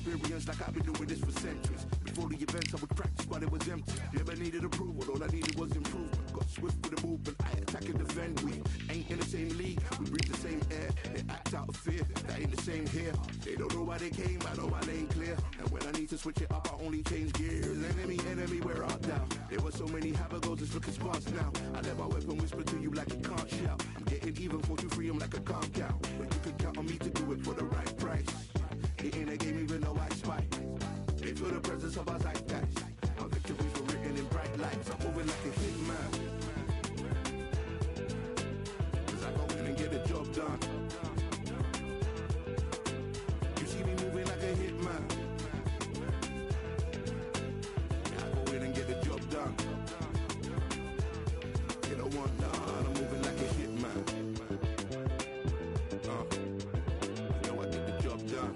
experience like I've been doing this for centuries. Before the events I would practice but it was empty. Never needed approval, all I needed was improvement. Got swift with the movement, I attack and defend. We ain't in the same league, we breathe the same air. They act out of fear, that ain't the same here. They don't know why they came, I know my lane clear. And when I need to switch it up, I only change gears. Enemy, we're out down. There were so many have-a-goes, it's looking sparse now. I let my weapon whisper to you like it can't shout. I'm getting even, 4-2-3, I'm like a calm count. But you can count on me to do it for the right price. It ain't a game even though I spite. They feel the presence of our zeitgeist. Our victories were written in bright lights. I'm moving like a hitman. Cause I go in and get the job done. You see me moving like a hitman. I go in and get the job done. You don't want none, I'm moving like a hitman. You know I get the job done.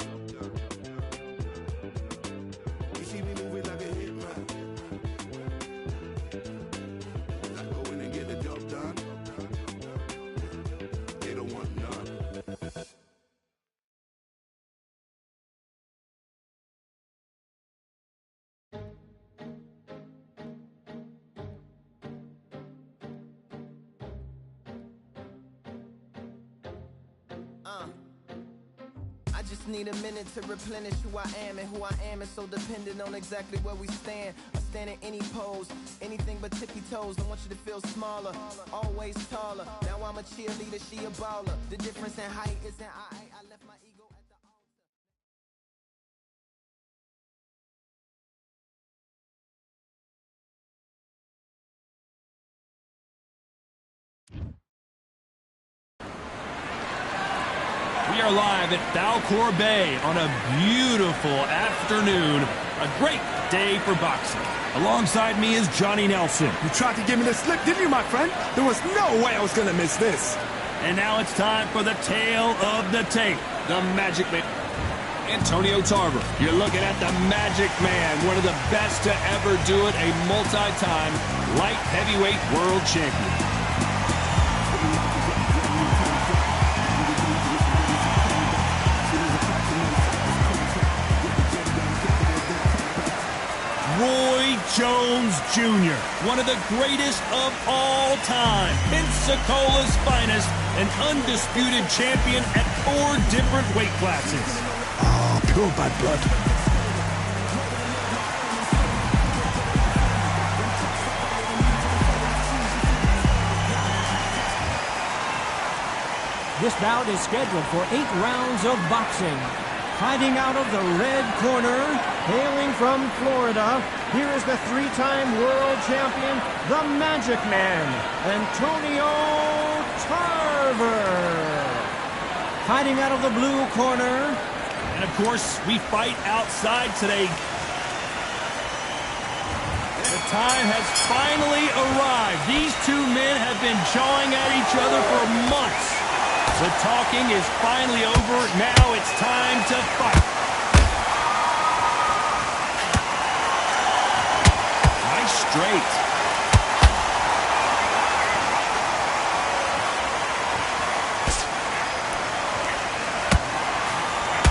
You see me moving like a hitman. I go in and get the job done. They don't want none. I just need a minute to replenish who I am, and who I am is so dependent on exactly where we stand. I stand in any pose, anything but tippy toes. I want you to feel smaller, always taller. Now I'm a cheerleader, she a baller. The difference in height isn't I left my ego at the altar. We are live at Balcour Bay on a beautiful afternoon. A great day for boxing. Alongside me is Johnny Nelson. You tried to give me the slip, didn't you, my friend? There was no way I was going to miss this. And now it's time for the tale of the tape. The Magic Man. Antonio Tarver. You're looking at the Magic Man, one of the best to ever do it, a multi-time light heavyweight world champion. Roy Jones Jr., one of the greatest of all time, Pensacola's finest, an undisputed champion at 4 different weight classes. Oh, pure bad blood. This bout is scheduled for 8 rounds of boxing. Fighting out of the red corner, hailing from Florida, here is the 3-time world champion, the Magic Man, Antonio Tarver. Fighting out of the blue corner. And of course, we fight outside today. The time has finally arrived. These two men have been jawing at each other for months. The talking is finally over. Now it's time to fight. Nice straight.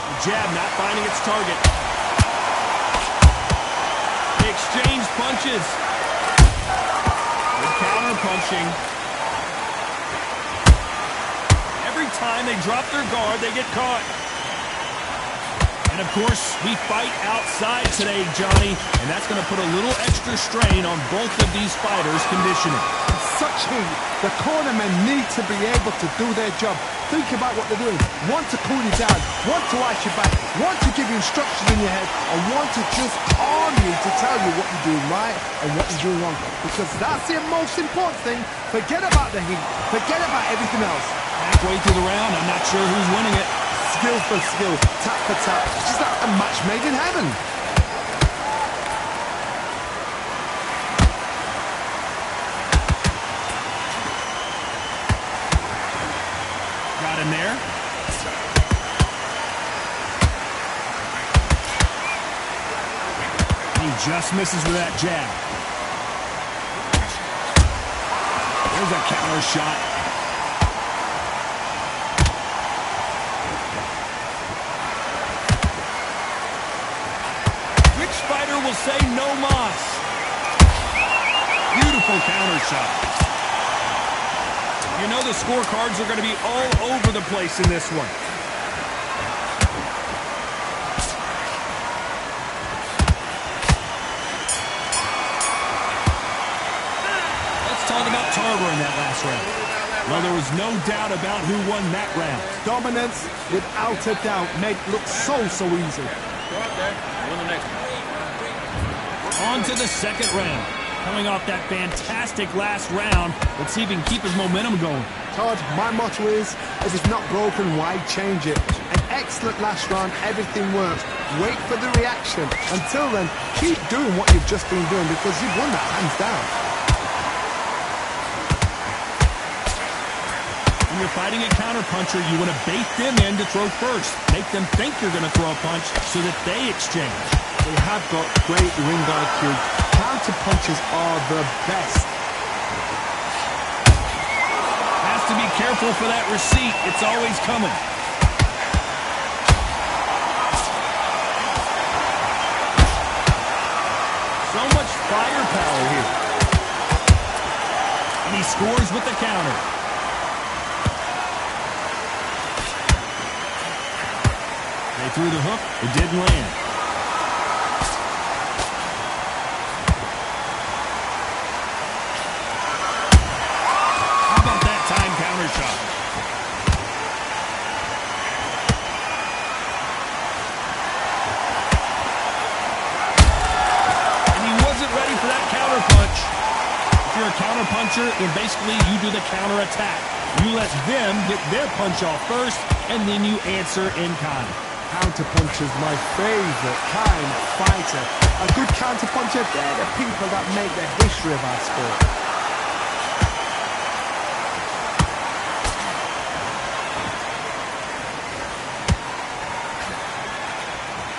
The jab not finding its target. They exchange punches. Good counter punching. Every time they drop their guard, they get caught. And of course, we fight outside today, Johnny, and that's going to put a little extra strain on both of these fighters' conditioning. Such heat. The cornermen need to be able to do their job. Think about what they're doing. One to cool you down, one to ice you back, one to give you instructions in your head, and one to just arm you to tell you what you're doing right and what you're doing wrong. Because that's the most important thing. Forget about the heat. Forget about everything else. Halfway through the round, I'm not sure who's winning it. Skill for skill, tap for tap. It's just like a match made in heaven. Got him there. And he just misses with that jab. There's a counter shot. will say no mas. Beautiful counter shot. You know the scorecards are going to be all over the place in this one. Let's talk about Tarver in that last round. Well, there was no doubt about who won that round. Dominance, without a doubt, made it look so easy. On to the second round. Coming off that fantastic last round, let's see if he can keep his momentum going. Todd, my motto is, if it's not broken, why change it? An excellent last round, everything works. Wait for the reaction. Until then, keep doing what you've just been doing because you've won that hands down. When you're fighting a counterpuncher, you want to bait them in to throw first. Make them think you're going to throw a punch so that they exchange. They have got great ring IQ. Counter punches are the best. Has to be careful for that receipt. It's always coming. So much firepower here. And he scores with the counter. They threw the hook. It didn't land. Shot. And he wasn't ready for that counter punch. If you're a counter puncher, then basically you do the counter attack. You let them get their punch off first, and then you answer in kind. Counter puncher's my favorite kind of fighter. A good counter puncher, they're the people that make the history of our sport.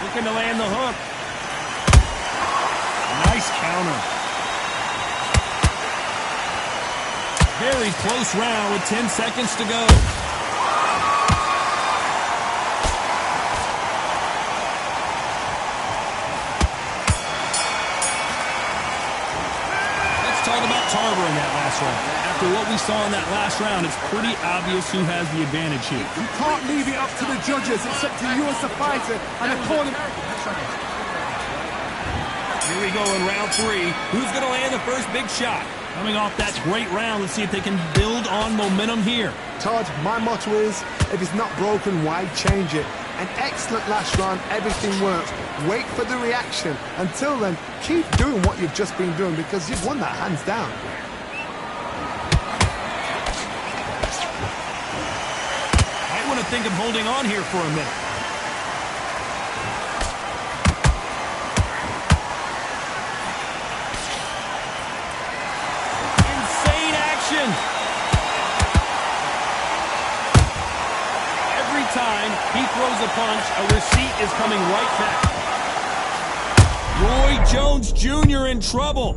Looking to land the hook. Nice counter. Very close round with 10 seconds to go. Let's talk about Tarver in that last round. After what we saw in that last round, it's pretty obvious who has the advantage here. You can't leave it up to the judges. It's up to you as the fighter and the corner. Here we go in round 3. Who's going to land the first big shot? Coming off that great round, let's see if they can build on momentum here. Todd, my motto is, if it's not broken, why change it? An excellent last round, everything works. Wait for the reaction. Until then, keep doing what you've just been doing because you've won that hands down. I want to think of holding on here for a minute. Insane action! Every time he throws a punch, a receipt is coming right back. Roy Jones Jr. in trouble.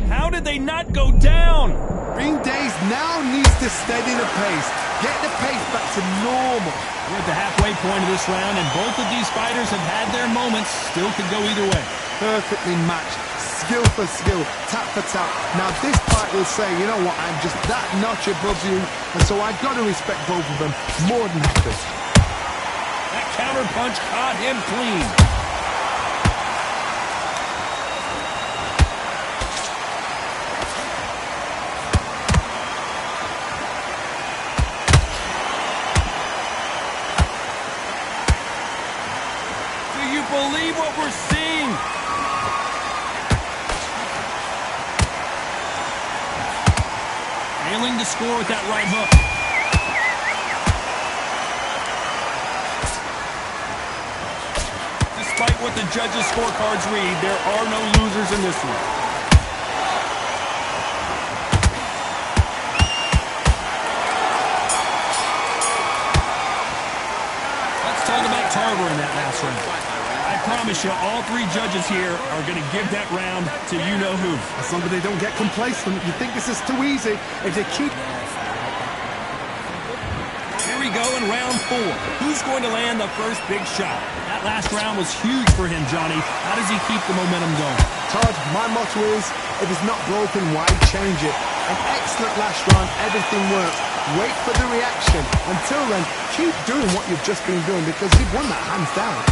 How did they not go down? Ring Days now needs to steady the pace. Get the pace back to normal. We're at the halfway point of this round, and both of these fighters have had their moments. Still could go either way. Perfectly matched. Skill for skill. Tap for tap. Now this fight will say, you know what, I'm just that notch above you, and so I've got to respect both of them more than happy. That counter punch caught him clean. Believe what we're seeing. Failing to score with that right hook. Despite what the judges' scorecards read, there are no losers in this one. Let's talk about Tarver in that last round. I promise you, all three judges here are going to give that round to you-know-who. As long as they don't get complacent, you think this is too easy. If they keep... Here we go in round 4. Who's going to land the first big shot? That last round was huge for him, Johnny. How does he keep the momentum going? Todd, my motto is, if it's not broken, why change it? An excellent last round, everything works. Wait for the reaction. Until then, keep doing what you've just been doing because you've won that hands down.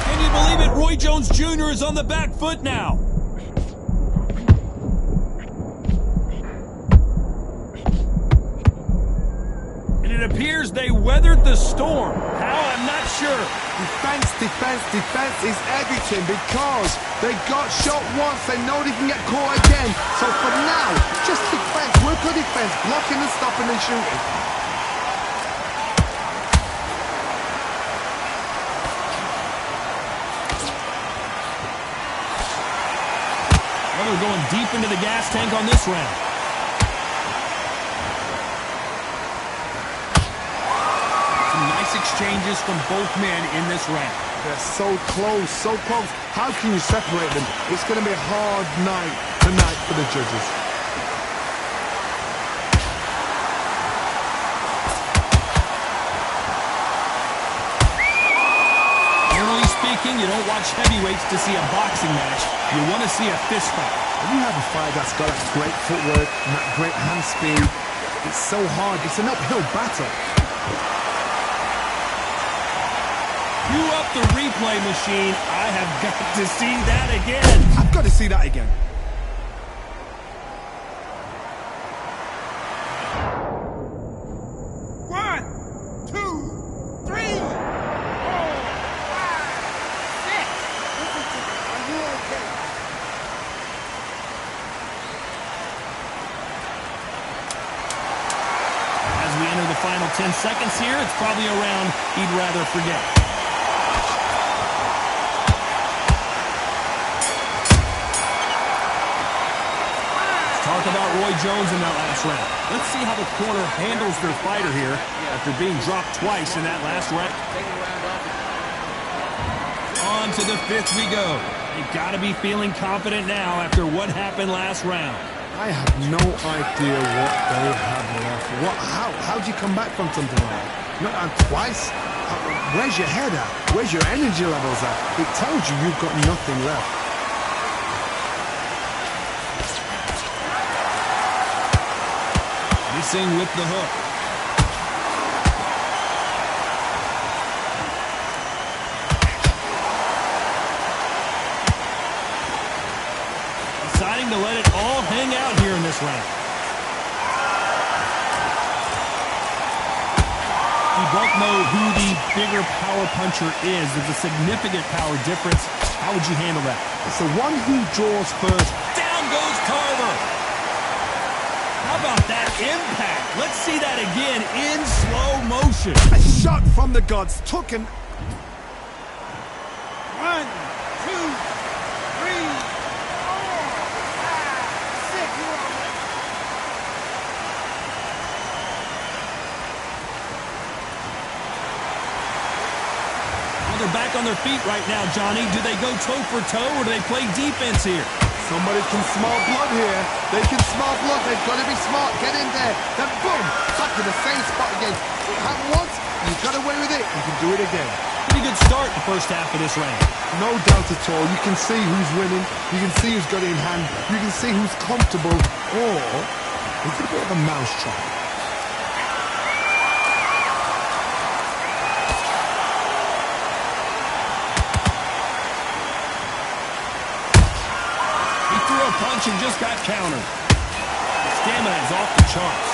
Can you believe it? Roy Jones Jr. is on the back foot now. And it appears they weathered the storm. How? I'm not sure. Defense, defense, defense is everything because they got shot once, they know they can get caught again. So for now, just defense, work on defense, blocking and stopping and shooting. Well, they're going deep into the gas tank on this round. Some nice exchanges from both men in this round. They're so close, so close. How can you separate them? It's going to be a hard night tonight for the judges. Generally speaking, you don't watch heavyweights to see a boxing match. You want to see a fist fight. When you have a fight that's got that great footwork and that great hand speed, it's so hard. It's an uphill battle. Cue up the replay machine. I have got to see that again. I've got to see that again. One, two, three, 4, 5, 6. Listen to me. Are you okay? As we enter the final 10 seconds here, it's probably a round he'd rather forget. Talk about Roy Jones in that last round. Let's see how the corner handles their fighter here after being dropped twice in that last round. On to the 5th we go. They've got to be feeling confident now after what happened last round. I have no idea what they have left. How'd you come back from something like that? Not twice? Where's your head at? Where's your energy levels at? It tells you you've got nothing left. Missing with the hook. Deciding to let it all hang out here in this round. We both know who the bigger power puncher is. There's a significant power difference. How would you handle that? It's the one who draws first. Down goes Tarver. How about that impact? Let's see that again in slow motion. A shot from the gods. Took him. 1, 2, 3, 4, 5, 6. They're back on their feet right now, Johnny. Do they go toe for toe or do they play defense here? Somebody can smell blood here. They can smell blood. They've got to be smart. Get in there. Then boom, back to the same spot again. It happened once. You got away with it. You can do it again. Pretty good start the first half of this round. No doubt at all. You can see who's winning. You can see who's got it in hand. You can see who's comfortable. Or it's a bit of a mousetrap. Punch and just got countered. Stamina is off the charts.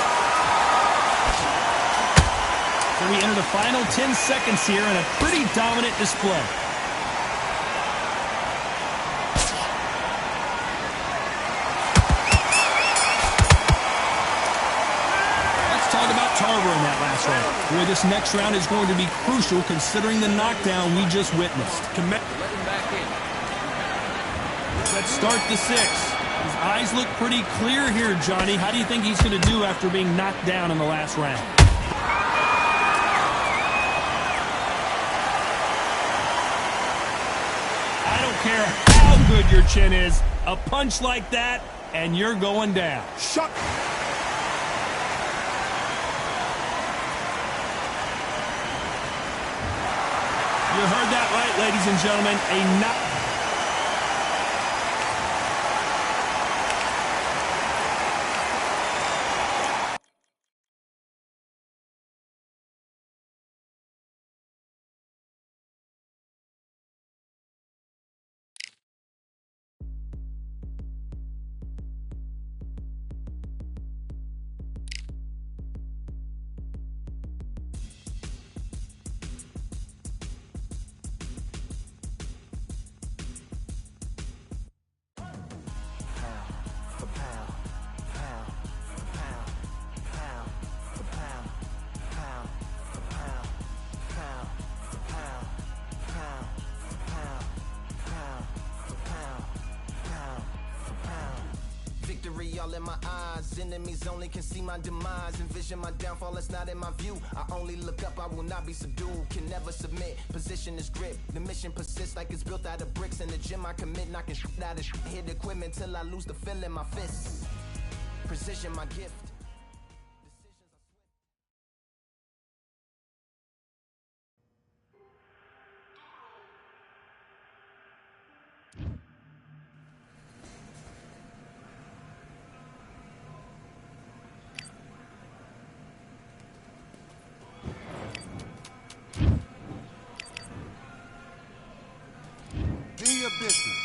So we enter the final 10 seconds here in a pretty dominant display. Let's talk about Tarver in that last round. Boy, this next round is going to be crucial considering the knockdown we just witnessed. Let's start the 6th. His eyes look pretty clear here, Johnny. How do you think he's going to do after being knocked down in the last round? I don't care how good your chin is. A punch like that, and you're going down. Shot. You heard that right, ladies and gentlemen. A knock. Victory all in my eyes, enemies only can see my demise. Envision my downfall, it's not in my view. I only look up, I will not be subdued. Can never submit, position is grip. The mission persists like it's built out of bricks. In the gym I commit, knocking shit out of shit. Hit equipment till I lose the feel in my fists. Precision my gift. Do your business.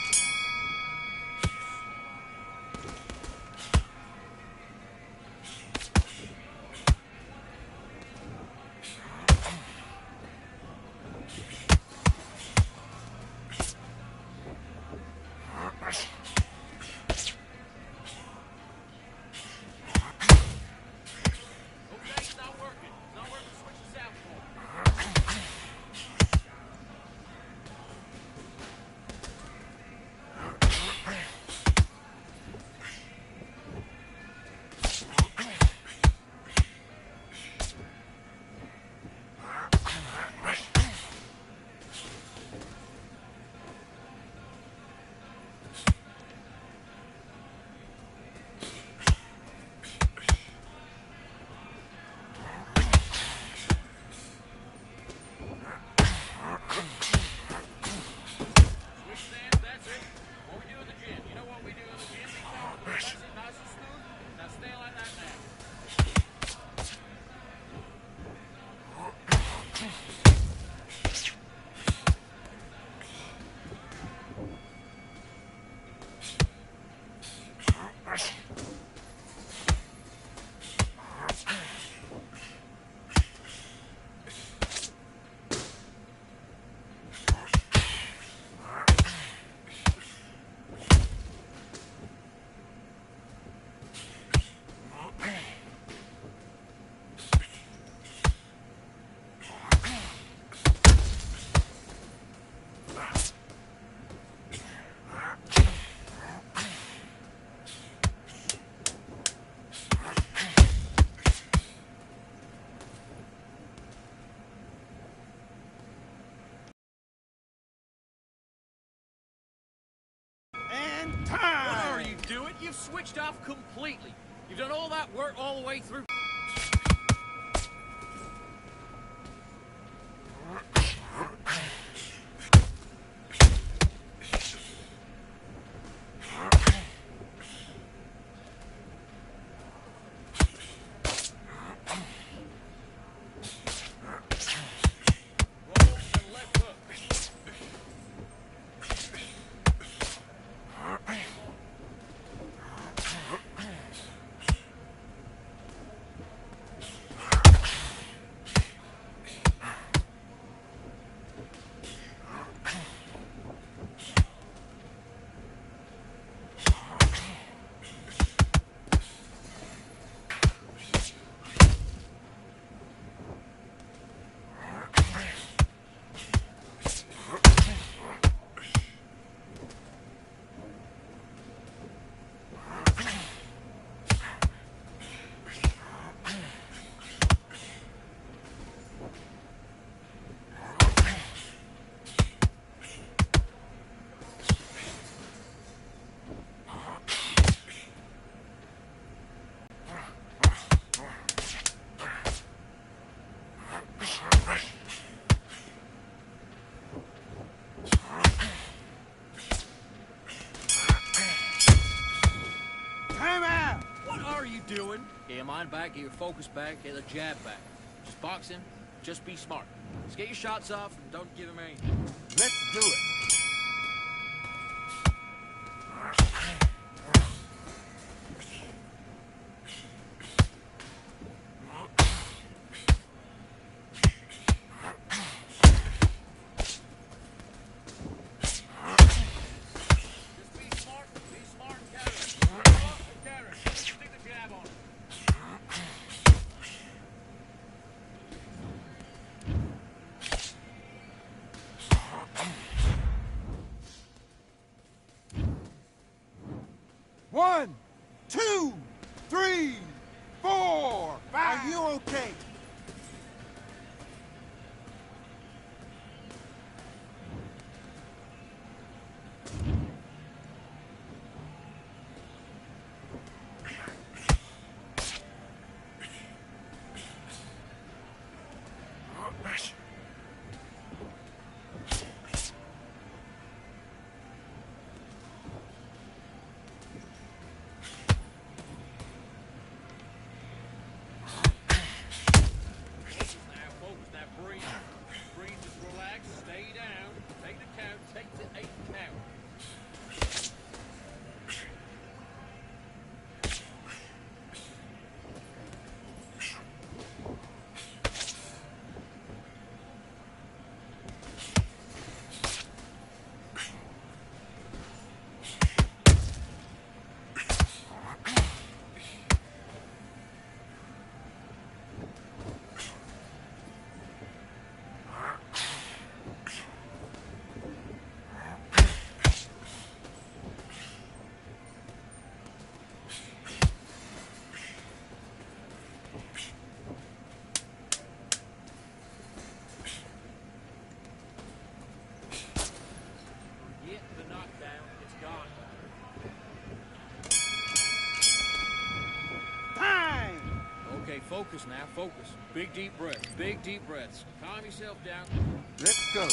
What are you doing? You've switched off completely. You've done all that work all the way through. What are you doing? Get your mind back, get your focus back, get the jab back. Just boxing, just be smart. Just get your shots off and don't give him anything. Let's do it. One, two, three, four, five. Are you okay? Okay, focus now, focus. Big deep breaths, big deep breaths. Calm yourself down. Let's go.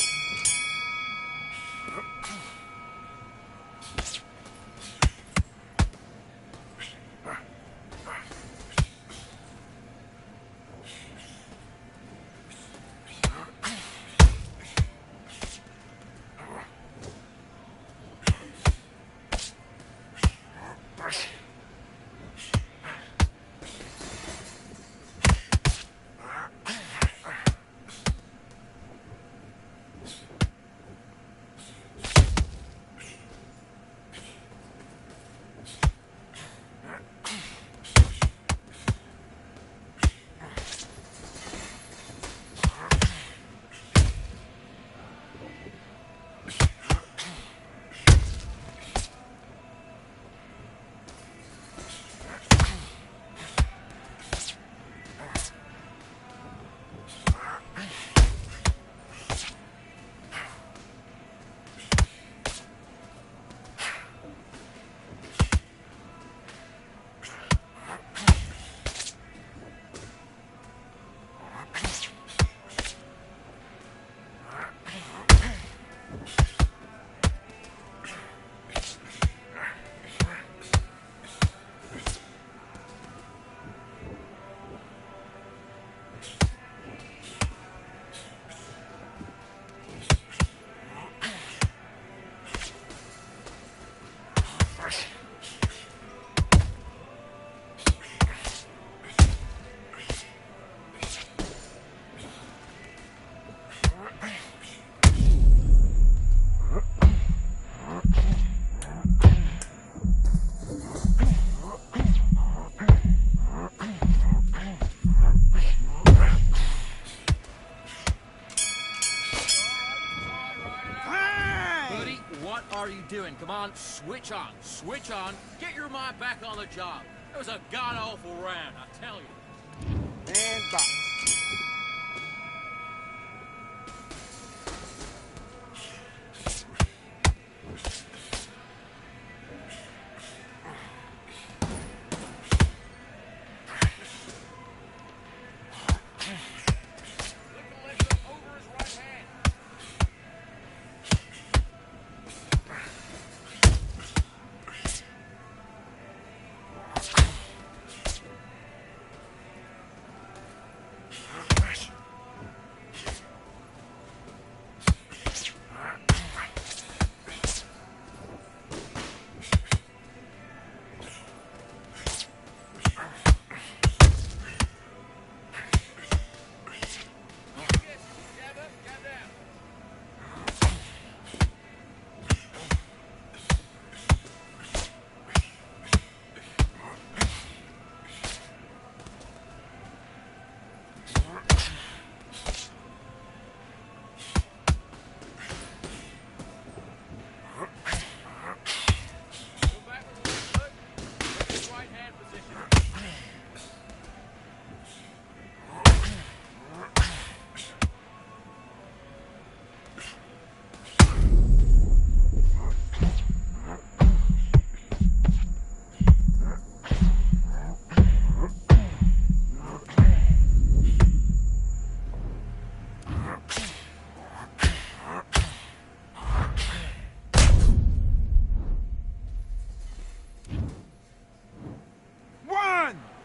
What are you doing? Come on, switch on. Switch on. Get your mind back on the job. It was a god-awful round, I tell you. And box.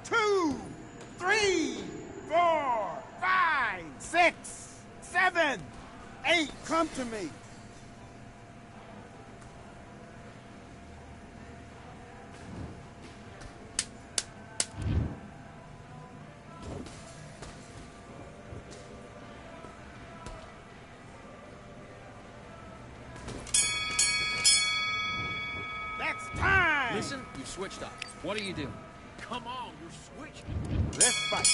2, 3, 4, 5, 6, 7, 8. Come to me. That's time. Listen, you've switched up. What are you doing? Come on, you're switching. Let's fight.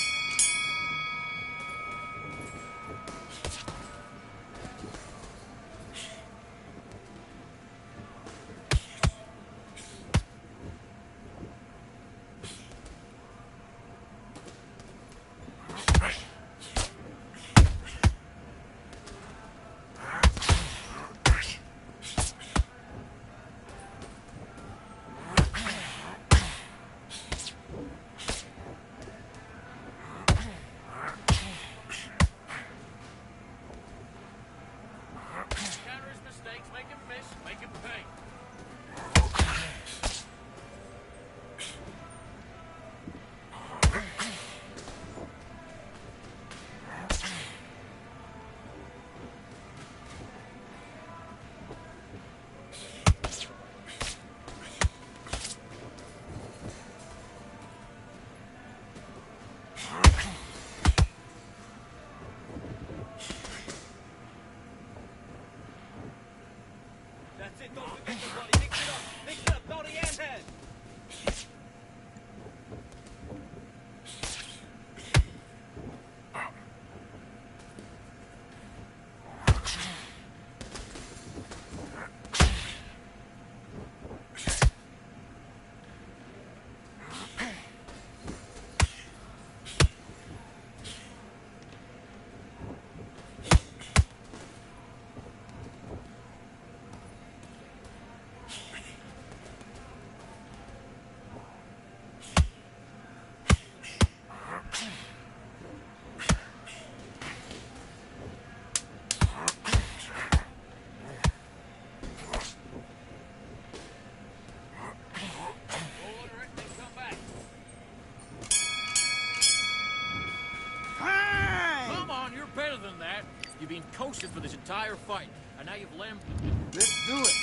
Counter his mistakes, make him miss, make him pay. That's it, don't forget the body. Mix it up. Mix it up, body and head. Order it, then come back. Time. Come on, you're better than that. You've been coasted for this entire fight, and now you've lamb. Let's do it.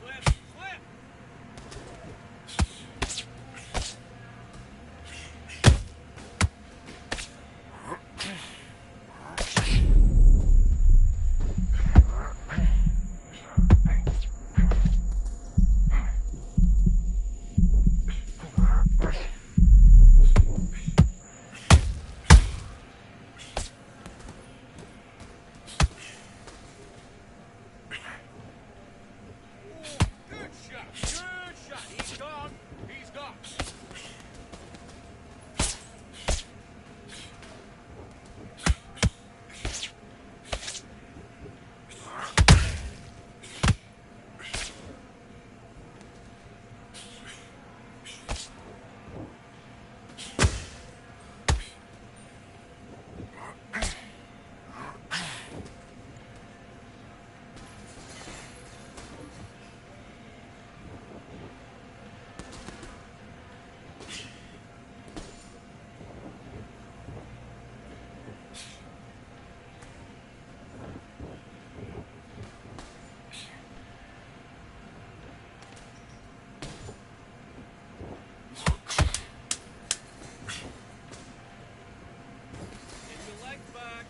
Slip, slip. Good shot, good shot. He's gone, he's gone. Get your legs back.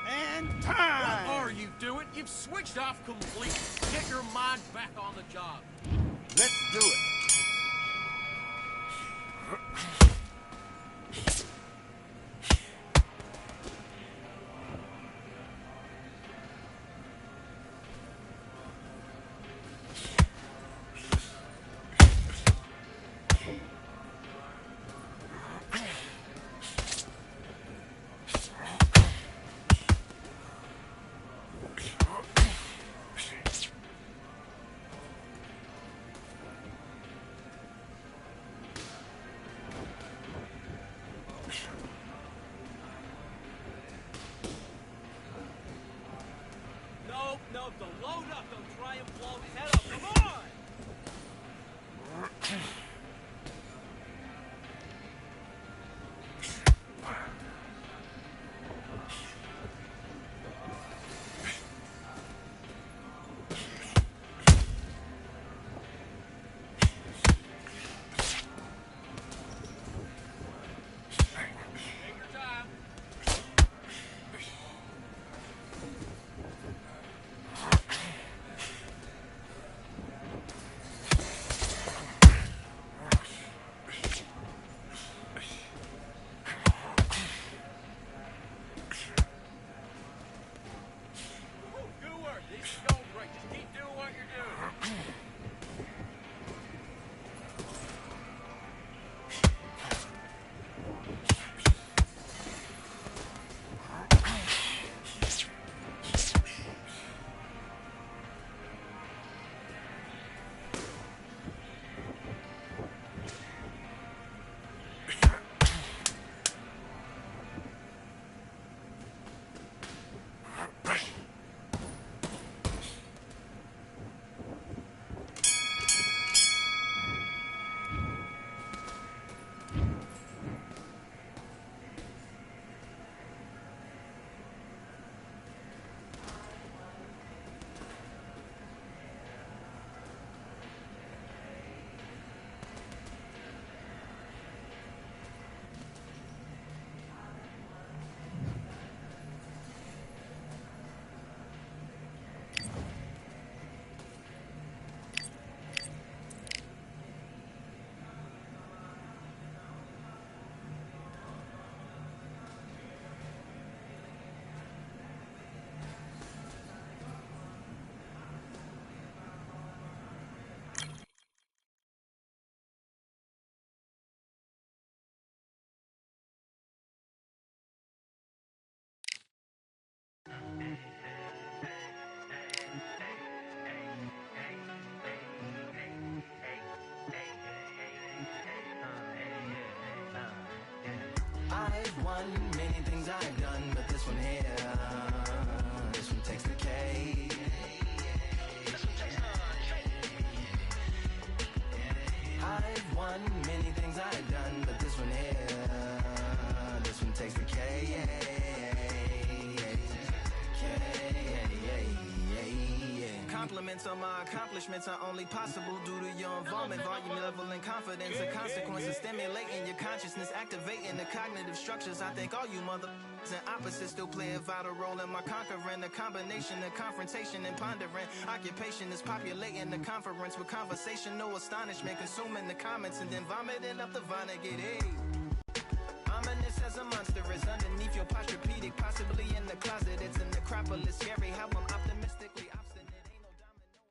And time. What are you doing? You've switched off completely. Get your mind back on the job. Let's do it. So load up, don't try and blow his head up. Come on! I've won many things I've done, but this one here, this one takes the cake. I've won many things I've done, but this one here, this one takes the cake. Compliments on my accomplishments are only possible due to your involvement, volume, level, and confidence. The consequences stimulating your consciousness, activating the cognitive structures. I think all you mother and opposites still play a vital role in my conquering. The combination of confrontation and pondering. Occupation is populating the conference with conversation, no astonishment, consuming the comments and then vomiting up the vinegar. Hey. Ominous as a monster is underneath your posturepedic, possibly in the closet. It's an necropolis, scary how I'm optimistically obstinate. Ain't no domino in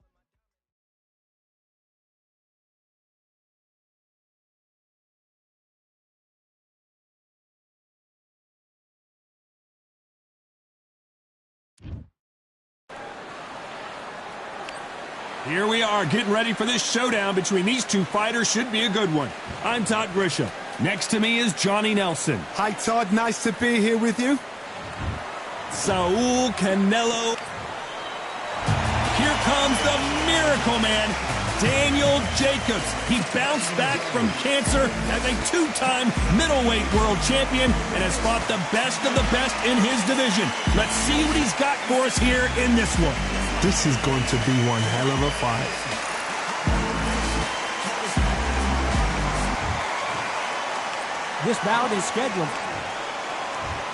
my... Here we are, getting ready for this showdown between these two fighters. Should be a good one. I'm Todd Grisham. Next to me is Johnny Nelson. Hi, Todd. Nice to be here with you. Saul Canelo. Here comes the Miracle Man, Daniel Jacobs. He bounced back from cancer as a two-time middleweight world champion and has fought the best of the best in his division. Let's see what he's got for us here in this one. This is going to be one hell of a fight. This bout is scheduled.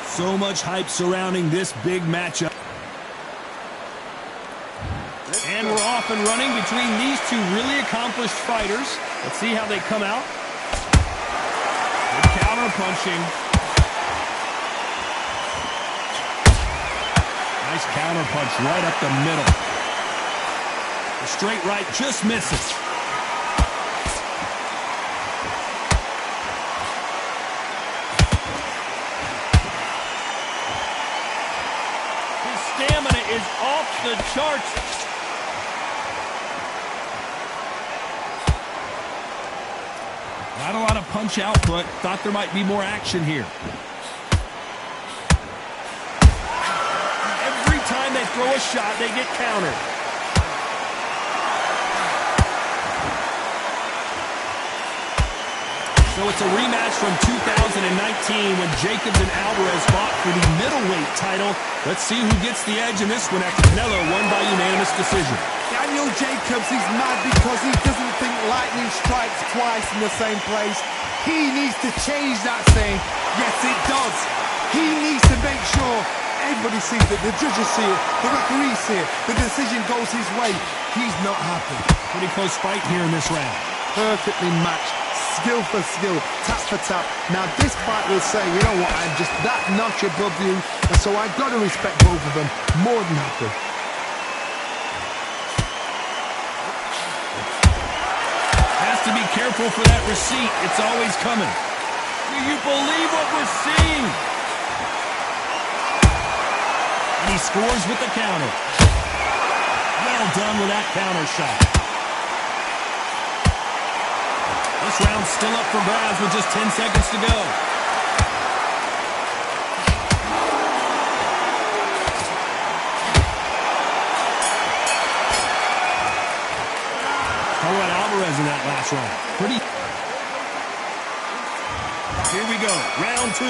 So much hype surrounding this big matchup. And we're off and running between these two really accomplished fighters. Let's see how they come out. Good counter punching. Nice counter punch right up the middle. The straight right just misses. His stamina is off the charts. Not a lot of punch output. Thought there might be more action here. Every time they throw throw a shot, they get countered. So it's a rematch from 2019 when Jacobs and Alvarez fought for the middleweight title. Let's see who gets the edge in this one after Canelo won by unanimous decision. Daniel Jacobs is mad because he doesn't think lightning strikes twice in the same place. He needs to change that saying. Yes, it does. He needs to make sure everybody sees it, the judges see it, the referees see it, the decision goes his way. He's not happy. Pretty close fight here in this round. Perfectly matched. Skill for skill, tap for tap. Now this fight will say, you know what, I'm just that notch above you, and so I've got to respect both of them. More than happy. Has to be careful for that receipt. It's always coming. Do you believe what we're seeing? And he scores with the counter. Well done with that counter shot. This round's still up for grabs with just 10 seconds to go. How about Alvarez in that last round? Here we go, round 2.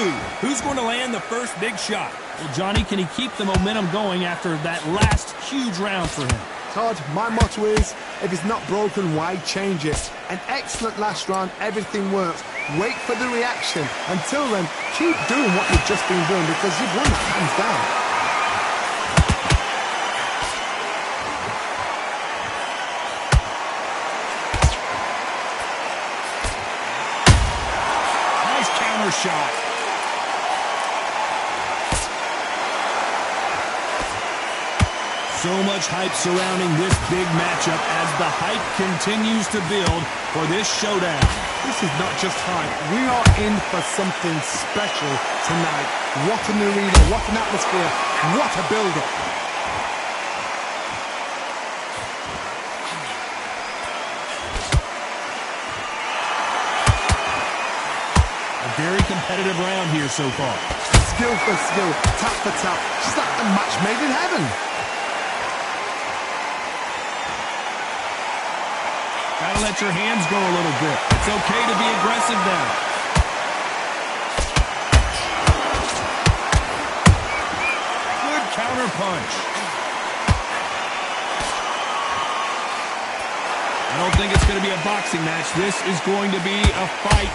Who's going to land the first big shot? Well, Johnny, can he keep the momentum going after that last huge round for him? Todd, my motto is, if it's not broken, why change it? An excellent last round, everything works. Wait for the reaction. Until then, keep doing what you've just been doing because you've won it hands down. Shot. So much hype surrounding this big matchup as the hype continues to build for this showdown. This is not just hype. We are in for something special tonight. What an arena, what an atmosphere, what a build-up. Very competitive round here so far. Skill for skill, tap for tap. Just like a match made in heaven. Gotta let your hands go a little bit. It's okay to be aggressive now. Good counter punch. I don't think it's going to be a boxing match. This is going to be a fight.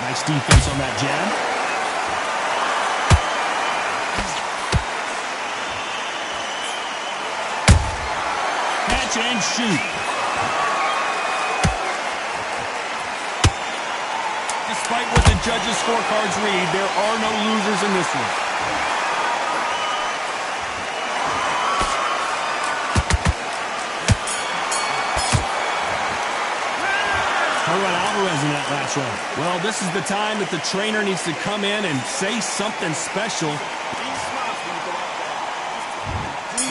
Nice defense on that jab. Catch and shoot. Despite what the judges' scorecards read, there are no losers in this one. How about Alvarez in that last round? Well, this is the time that the trainer needs to come in and say something special.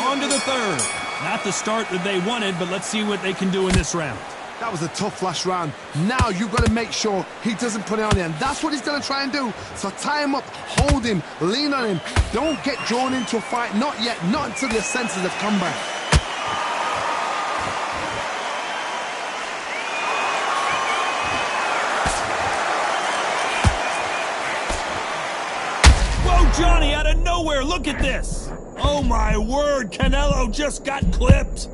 On to the third. Not the start that they wanted, but let's see what they can do in this round. That was a tough last round. Now you've got to make sure he doesn't put it on you, and that's what he's going to try and do. So tie him up, hold him, lean on him. Don't get drawn into a fight. Not yet. Not until your senses have come back. Johnny, out of nowhere, look at this! Oh my word, Canelo just got clipped!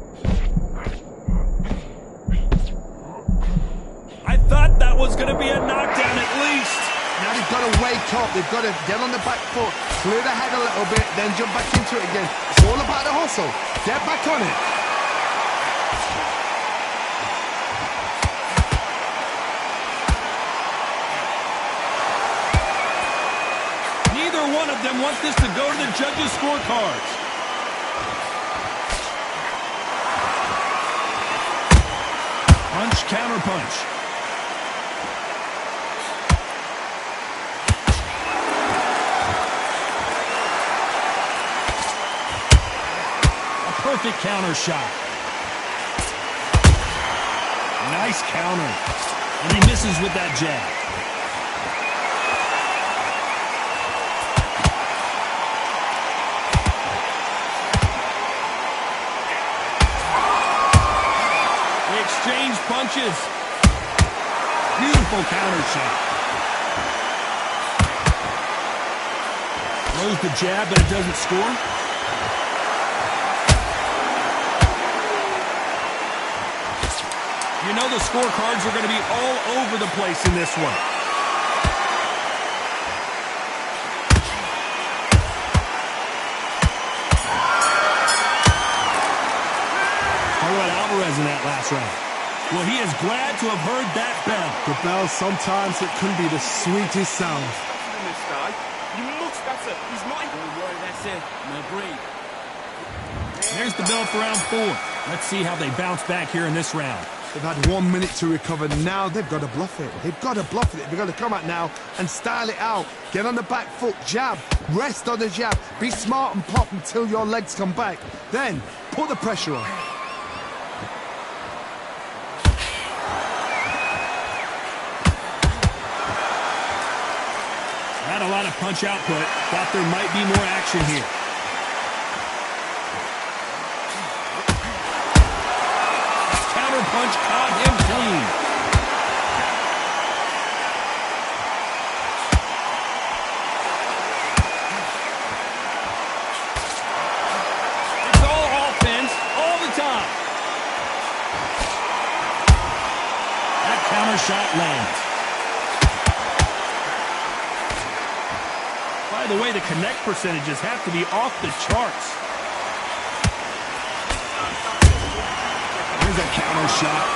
I thought that was gonna be a knockdown at least! Now they've got to wake up, they've got to get on the back foot, clear the head a little bit, then jump back into it again. It's all about the hustle. Get back on it. One of them wants this to go to the judges' scorecards. Punch, counter punch. A perfect counter shot. Nice counter. And he misses with that jab. punches. Beautiful counter shot. Throws the jab, but it doesn't score. You know the scorecards are going to be all over the place in this one. Alvarez in that last round. Well, he is glad to have heard that bell. The bell, sometimes it can be the sweetest sound. You must, that's it. He's not even... Don't worry, that's it. No breathe. There's the bell for round 4. Let's see how they bounce back here in this round. They've had 1 minute to recover. Now they've got to bluff it. They've got to bluff it. They've got to come out now and style it out. Get on the back foot, jab, rest on the jab. Be smart and pop until your legs come back. Then, put the pressure on. Not a lot of punch output. Thought there might be more action here. Counter punch caught him clean. It's all offense all the time. That counter shot lands. By the way, the connect percentages have to be off the charts. There's a counter shot.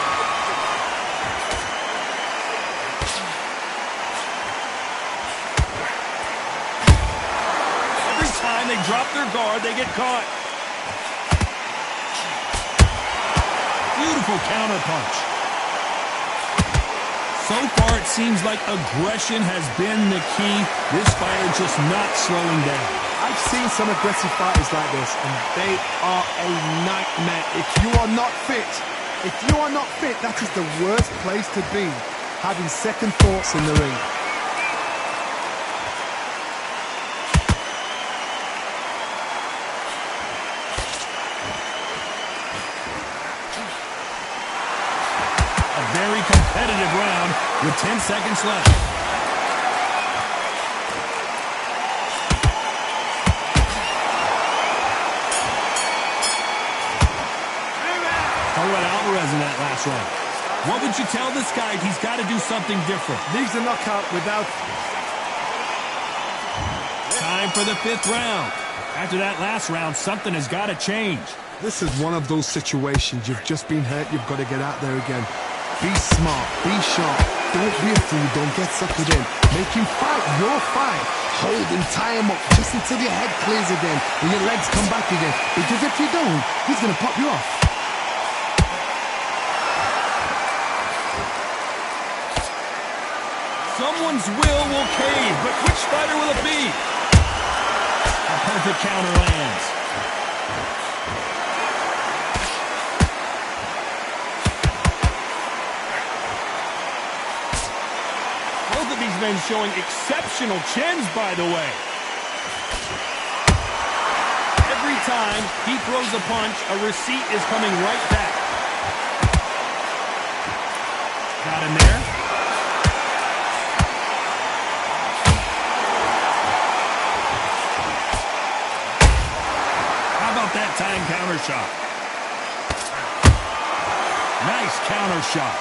Every time they drop their guard, they get caught. Beautiful counter punch. So far, it seems like aggression has been the key. This fighter just not slowing down. I've seen some aggressive fighters like this, and they are a nightmare. If you are not fit, that is the worst place to be, having second thoughts in the ring. Very competitive round with 10 seconds left. Talk about Alvarez in that last round. What would you tell this guy? He's got to do something different. Leaves a knockout without... Time for the 5th round. After that last round, something has got to change. This is one of those situations. You've just been hurt. You've got to get out there again. Be smart, be sharp, don't be a fool, don't get suckered in. Make him fight your fight. Hold him, tie him up, just until your head clears again and your legs come back again. Because if you don't, he's going to pop you off. Someone's will cave, but which fighter will it be? A perfect counter lands. Both of these men showing exceptional chins, by the way. Every time he throws a punch, a receipt is coming right back. Got him there. How about that time counter shot? Nice counter shot.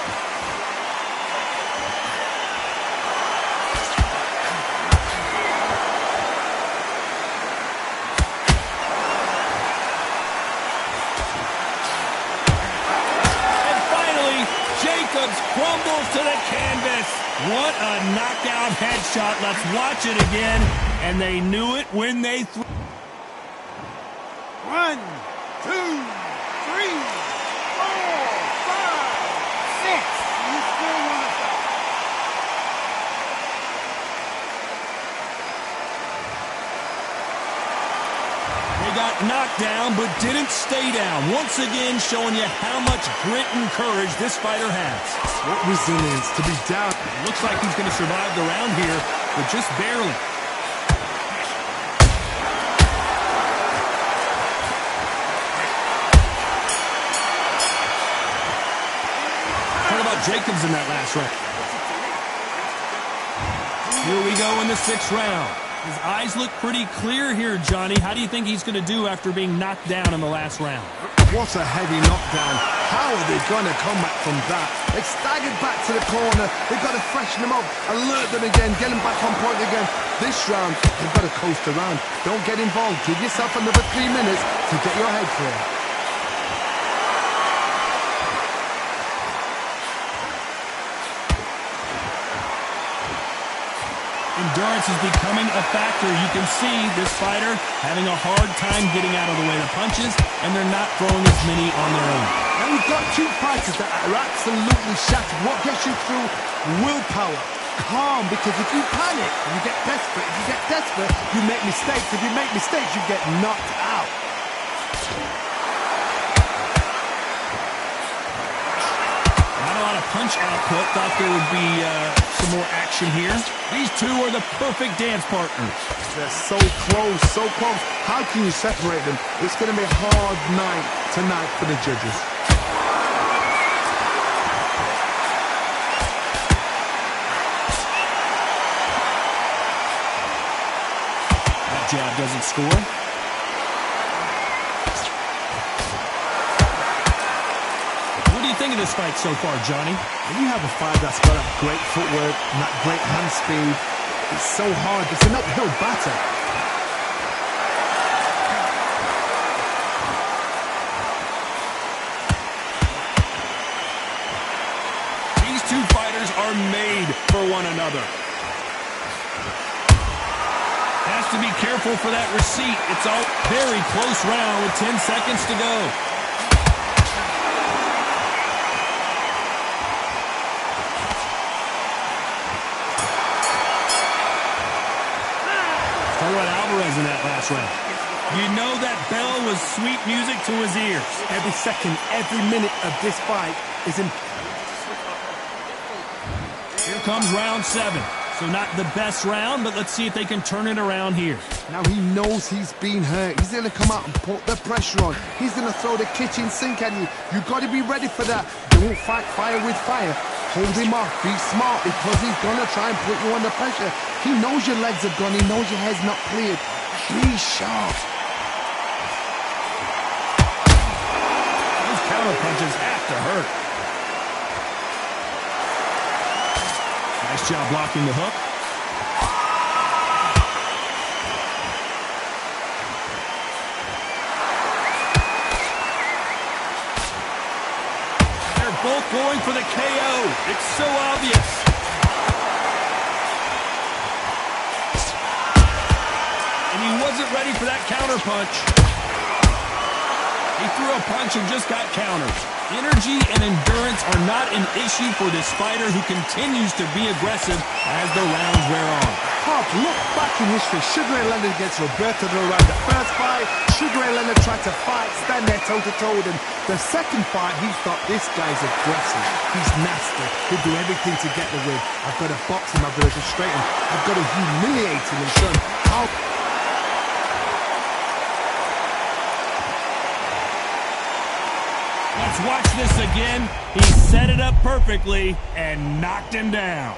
Crumbles to the canvas. What a knockout headshot. Let's watch it again. And they knew it when they threw. 1, 2, 3, 4, 5, 6. You still want to fight. They got knocked down, but didn't stay down. Once again, showing you how much grit and courage this fighter has. What resilience to be down. Looks like he's going to survive the round here, but just barely. Talk about Jacobs in that last round. Here we go in the 6th round. His eyes look pretty clear here, Johnny. How do you think he's going to do after being knocked down in the last round? What a heavy knockdown. How are they going to come back from that? They staggered back to the corner. They've got to freshen them up, alert them again, get them back on point again. This round, they've got to coast around. Don't get involved. Give yourself another 3 minutes to get your head clear. Endurance is becoming a factor. You can see this fighter having a hard time getting out of the way of punches, and they're not throwing as many on their own. Now we've got 2 fighters that are absolutely shattered. What gets you through? Willpower. Calm, because if you panic, you get desperate. If you get desperate, you make mistakes. If you make mistakes, you get knocked out. Not a lot of punch output. Thought there would be some more action here. These 2 are the perfect dance partners. They're so close, so close. How can you separate them? It's going to be a hard night tonight for the judges. That jab doesn't score. What do you think of this fight so far, Johnny? When you have a fight that's got that great footwork and that great hand speed, it's so hard. It's an uphill battle. These 2 fighters are made for one another. Has to be careful for that receipt. It's a very close round with 10 seconds to go. Alvarez in that last round. You know that bell was sweet music to his ears. Every second, every minute of this fight is in. Here comes round 7. So not the best round, but let's see if they can turn it around here. Now he knows he's been hurt. He's going to come out and put the pressure on. He's going to throw the kitchen sink at you. You've got to be ready for that. Don't fight fire with fire. Hold him off. Be smart, because he's going to try and put you under pressure. He knows your legs are gone. He knows your head's not cleared. Be sharp. Those counter punches have to hurt. Nice job blocking the hook. They're both going for the KO. It's so obvious. And he wasn't ready for that counter punch. He threw a punch and just got countered. Energy and endurance are not an issue for this fighter, who continues to be aggressive as the rounds wear on. Hard to look back in history. Sugar Ray Leonard against Roberto Duran. The first fight, Sugar Ray Leonard tried to fight, stand there toe-to-toe with him. The second fight, he thought, this guy's aggressive. He's nasty. He'll do everything to get the win. I've got to box him. I've got to frustrate him. I've got to humiliate him and show him how... Let's watch this again. He set it up perfectly and knocked him down.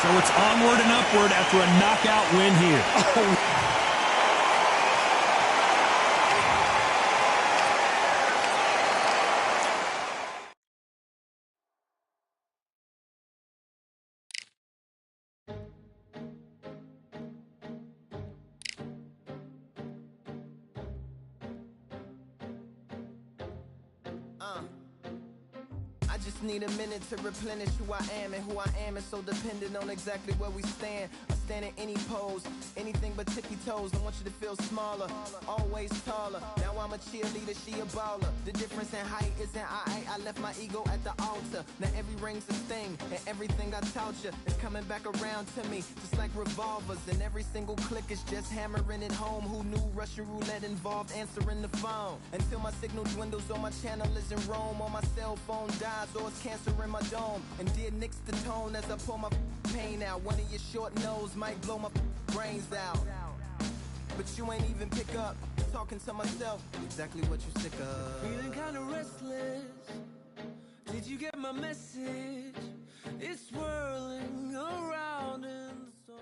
So it's onward and upward after a knockout win here. Oh. I just need a minute to replenish who I am, and who I am is so dependent on exactly where we stand. I stand in any pose, anything but tippy toes. I want you to feel smaller, always taller. Now I'm a cheerleader, she a baller. The difference in height isn't I left my ego at the altar. Now every ring's a thing, and everything I taught you is coming back around to me, just like revolvers. And every single click is just hammering it home. Who knew Russian roulette involved answering the phone? Until my signal dwindles or my channel is in Rome, or my cell phone dies, or it's cancer in my dome. And dear nicks the tone as I pour my pain out. One of your short nose might blow my brains out. but you ain't even pick up. Talking to myself, exactly what you sick of. Feeling kinda restless. Did you get my message? It's swirling around in the storm.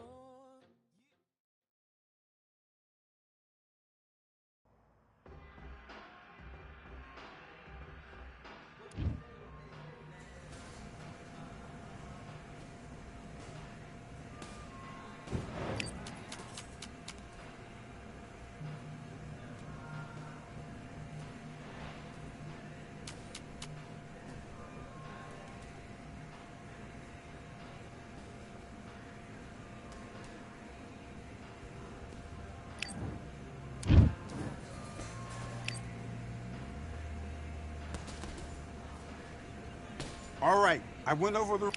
All right, I went over the...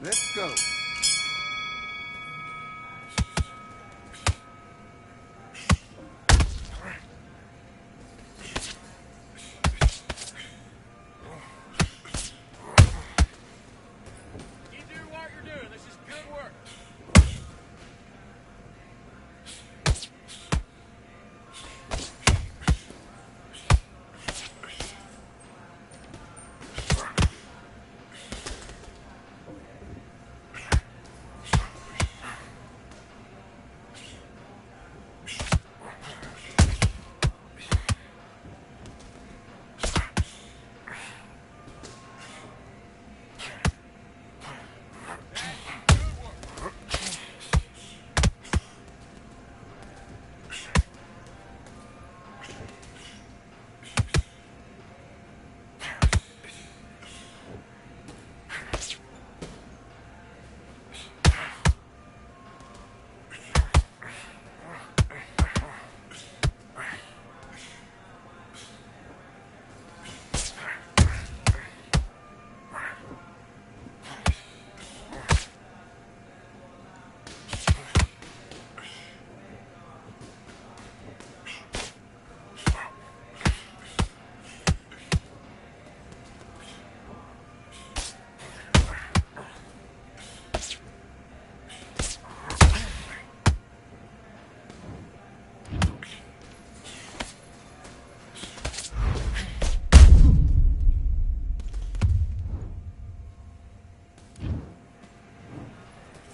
Let's go. Keep doing what you're doing. This is good work.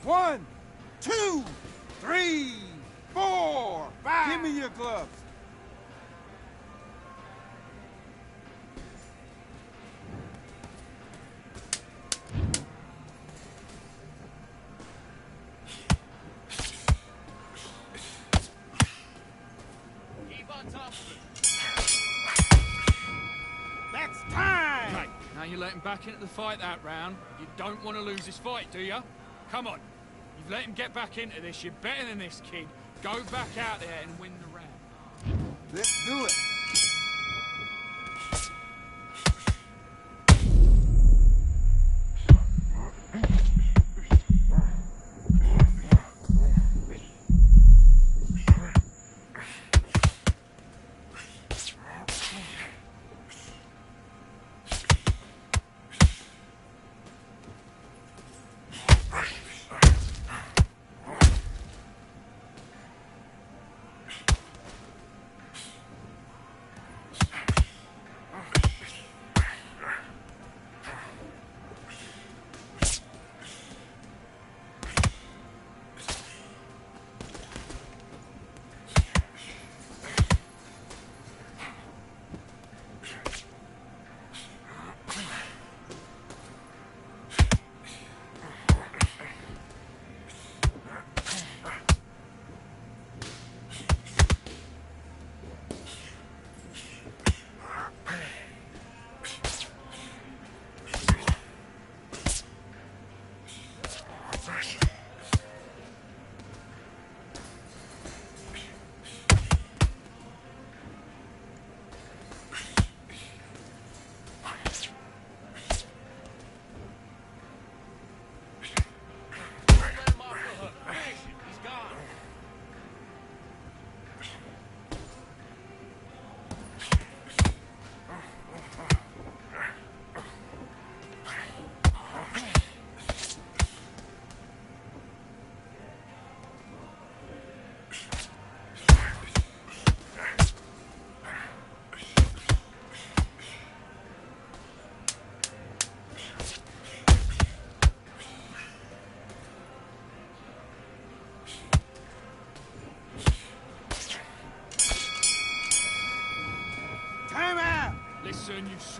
One, two, three, four, five. Give me your gloves. Keep on top of it. That's time. Right, now you're letting back into the fight that round. You don't want to lose this fight, do you? Come on. You've let him get back into this. You're better than this, kid. Go back out there and win the round. Let's do it.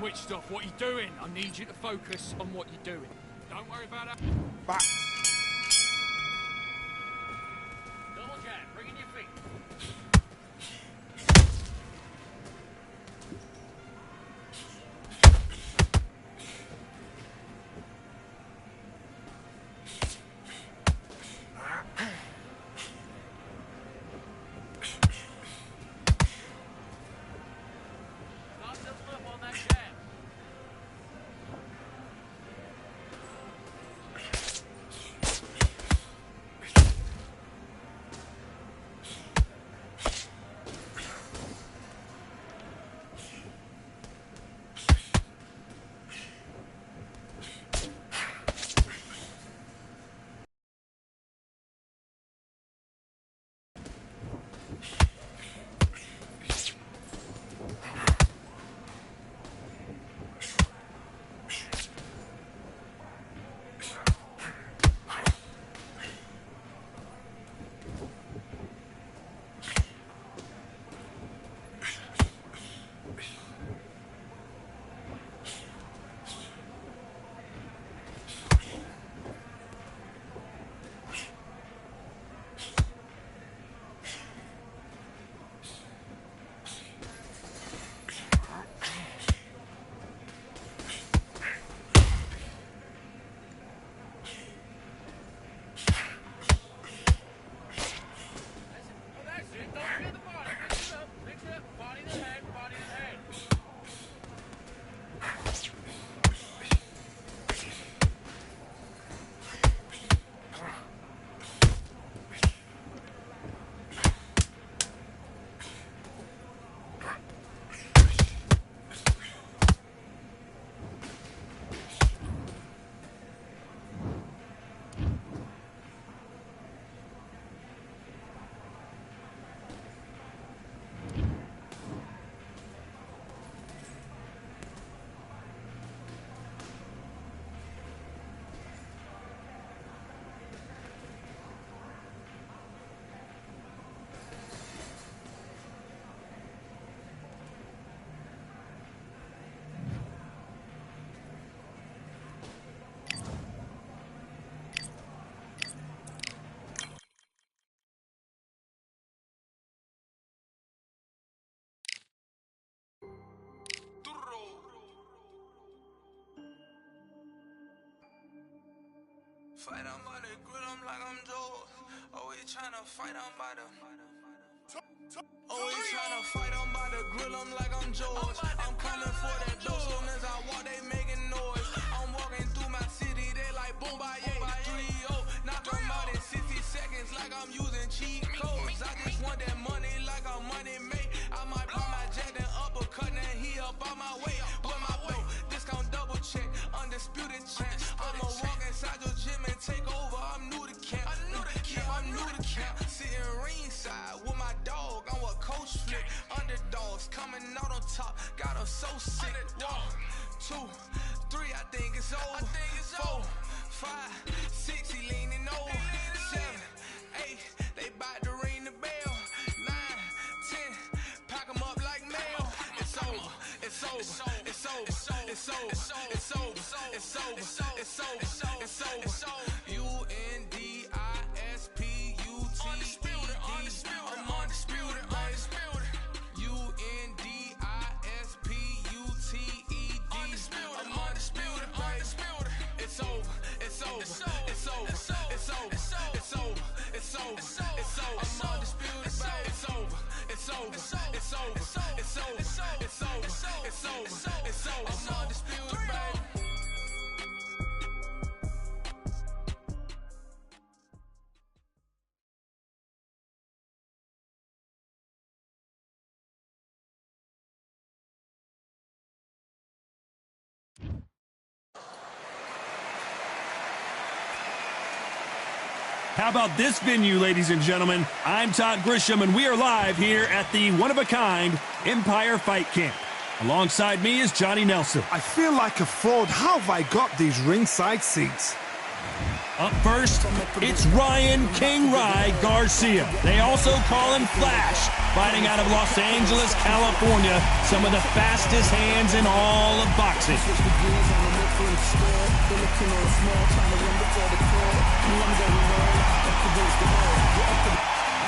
switched off. What are you doing? I need you to focus on what you're doing. Don't worry about that. Back. Double jab, bringing your feet. Stop the flip on that jab. Fight on by the grill, I'm like I'm George. Always tryna fight on by the. Always tryna fight on by the grill, I'm like I'm George. I'm coming for that dough, soon as I walk, they making noise. I'm walking through my city, they like boom by 3-0. Knock them out in 60 seconds, like I'm using cheat codes. I just want that money, like I'm money made. I might pop my jack, then uppercut, then he up on my way. With my belt, discount double check, undisputed champ. I'ma walk inside your gym and take over. I'm new to camp. Yeah, I'm new to camp. Sitting ringside with my dog. I'm what coach flick. Underdogs coming out on top. Got them so sick. 1, 2, 3, I think it's over. 4, 5, 6, he leaning over. 7, 8, they bout to ring the bell. 9, 10, pack them up like mail. It's over. It's over. It's over. It's over. It's over. It's over. It's over. It's over. It's over. Undisputed. I'm undisputed. I'm undisputed. It's over. It's over. It's over. It's over. It's over. It's over. It's over. It's over. I'm undisputed. It's over. It's over. It's over. It's over. It's over. It's over. It's over. It's over. I'm undisputed, baby. How about this venue, ladies and gentlemen? I'm Todd Grisham, and we are live here at the one-of-a-kind Empire Fight Camp. Alongside me is Johnny Nelson. I feel like a fraud. How have I got these ringside seats? Up first, it's Ryan King Rye Garcia. They also call him Flash, fighting out of Los Angeles, California, some of the fastest hands in all of boxing.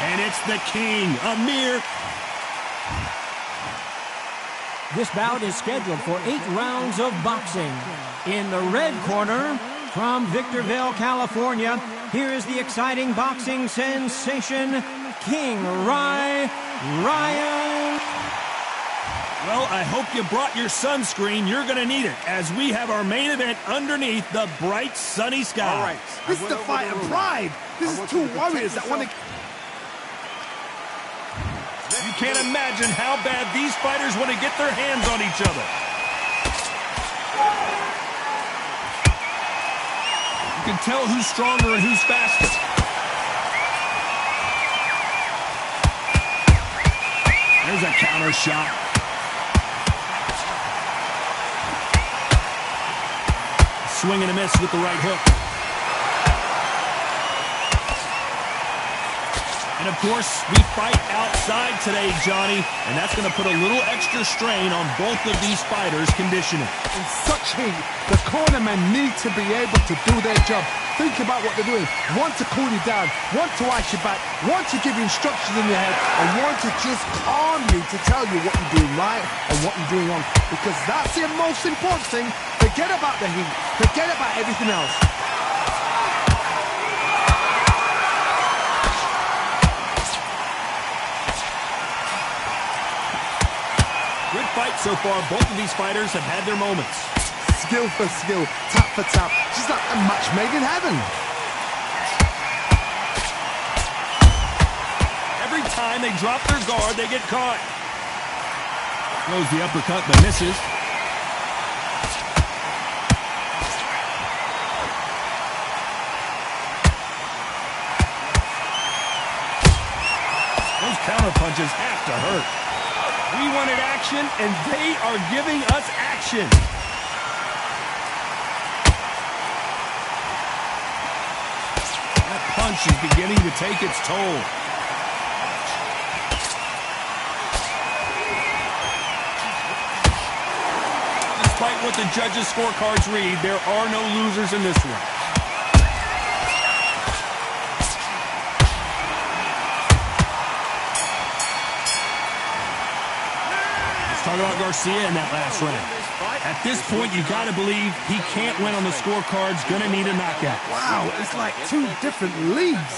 And it's the King, Amir. This bout is scheduled for 8 rounds of boxing. In the red corner, from Victorville, California, here is the exciting boxing sensation, King Ryan. Well, I hope you brought your sunscreen. You're going to need it, as we have our main event underneath the bright, sunny sky. All right, this is the fight of pride. This is two warriors that want to... You can't imagine how bad these fighters want to get their hands on each other. You can tell who's stronger and who's fastest. There's a counter shot. Swing and a miss with the right hook. And of course, we fight outside today, Johnny, and that's going to put a little extra strain on both of these fighters' conditioning. In such heat, the cornermen need to be able to do their job. Think about what they're doing. One to cool you down, one to ice you back, one to give you instructions in your head, and one to just calm you to tell you what you're doing right and what you're doing wrong. Because that's the most important thing. Forget about the heat. Forget about everything else. Good fight so far. Both of these fighters have had their moments. Skill for skill, tap for tap, just like a match made in heaven. Every time they drop their guard, they get caught. Throws the uppercut, but misses. Those counter punches have to hurt. We wanted action, and they are giving us action. That punch is beginning to take its toll. Despite what the judges' scorecards read, there are no losers in this one. Talk about Garcia in that last round. At this point, you got to believe he can't win on the scorecards. Going to need a knockout. Wow, it's like two different leagues.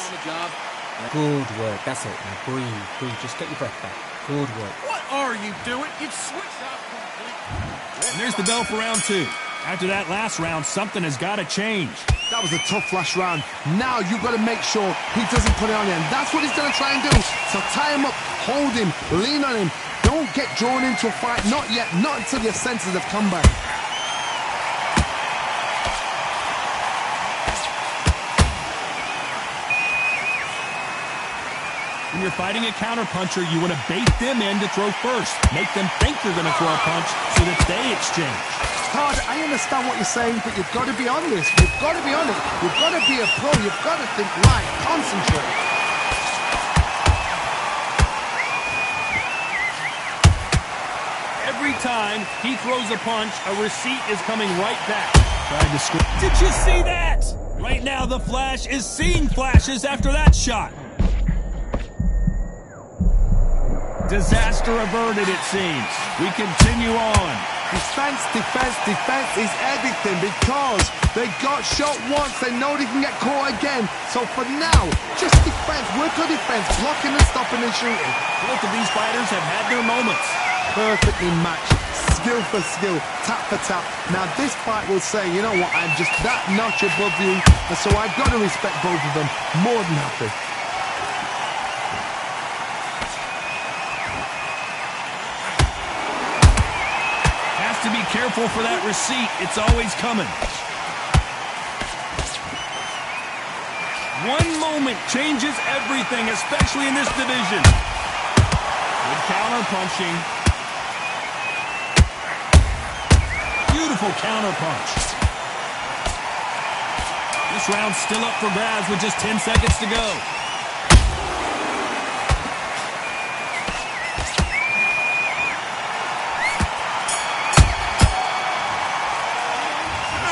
Good work. That's it. Now breathe. Just get your breath back. Good work. What are you doing? You've switched up completely. And there's the bell for round 2. After that last round, something has got to change. That was a tough last round. Now you've got to make sure he doesn't put it on you. And that's what he's going to try and do. So tie him up, hold him, lean on him. Don't get drawn into a fight. Not yet. Not until your senses have come back. When you're fighting a counterpuncher, you want to bait them in to throw first. Make them think you're going to throw a punch so that they exchange. Todd, I understand what you're saying, but you've got to be on this. You've got to be on it. You've got to be a pro. You've got to think right. Concentrate. Every time he throws a punch, a receipt is coming right back. Tried to score. Did you see that? Right now, the Flash is seeing flashes after that shot. Disaster averted, it seems. We continue on. Defense, defense, defense is everything because they got shot once. They know they can get caught again. So for now, just defense. Work on defense. Blocking and stopping and shooting. Both of these fighters have had their moments. Perfectly matched. Skill for skill. Tap for tap. Now this fight will say, you know what, I'm just that notch above you. And so I've got to respect both of them. More than happy. To be careful for that receipt. It's always coming. One moment changes everything, especially in this division. Good counter punching. Beautiful counter punch. This round's still up for grabs with just 10 seconds to go.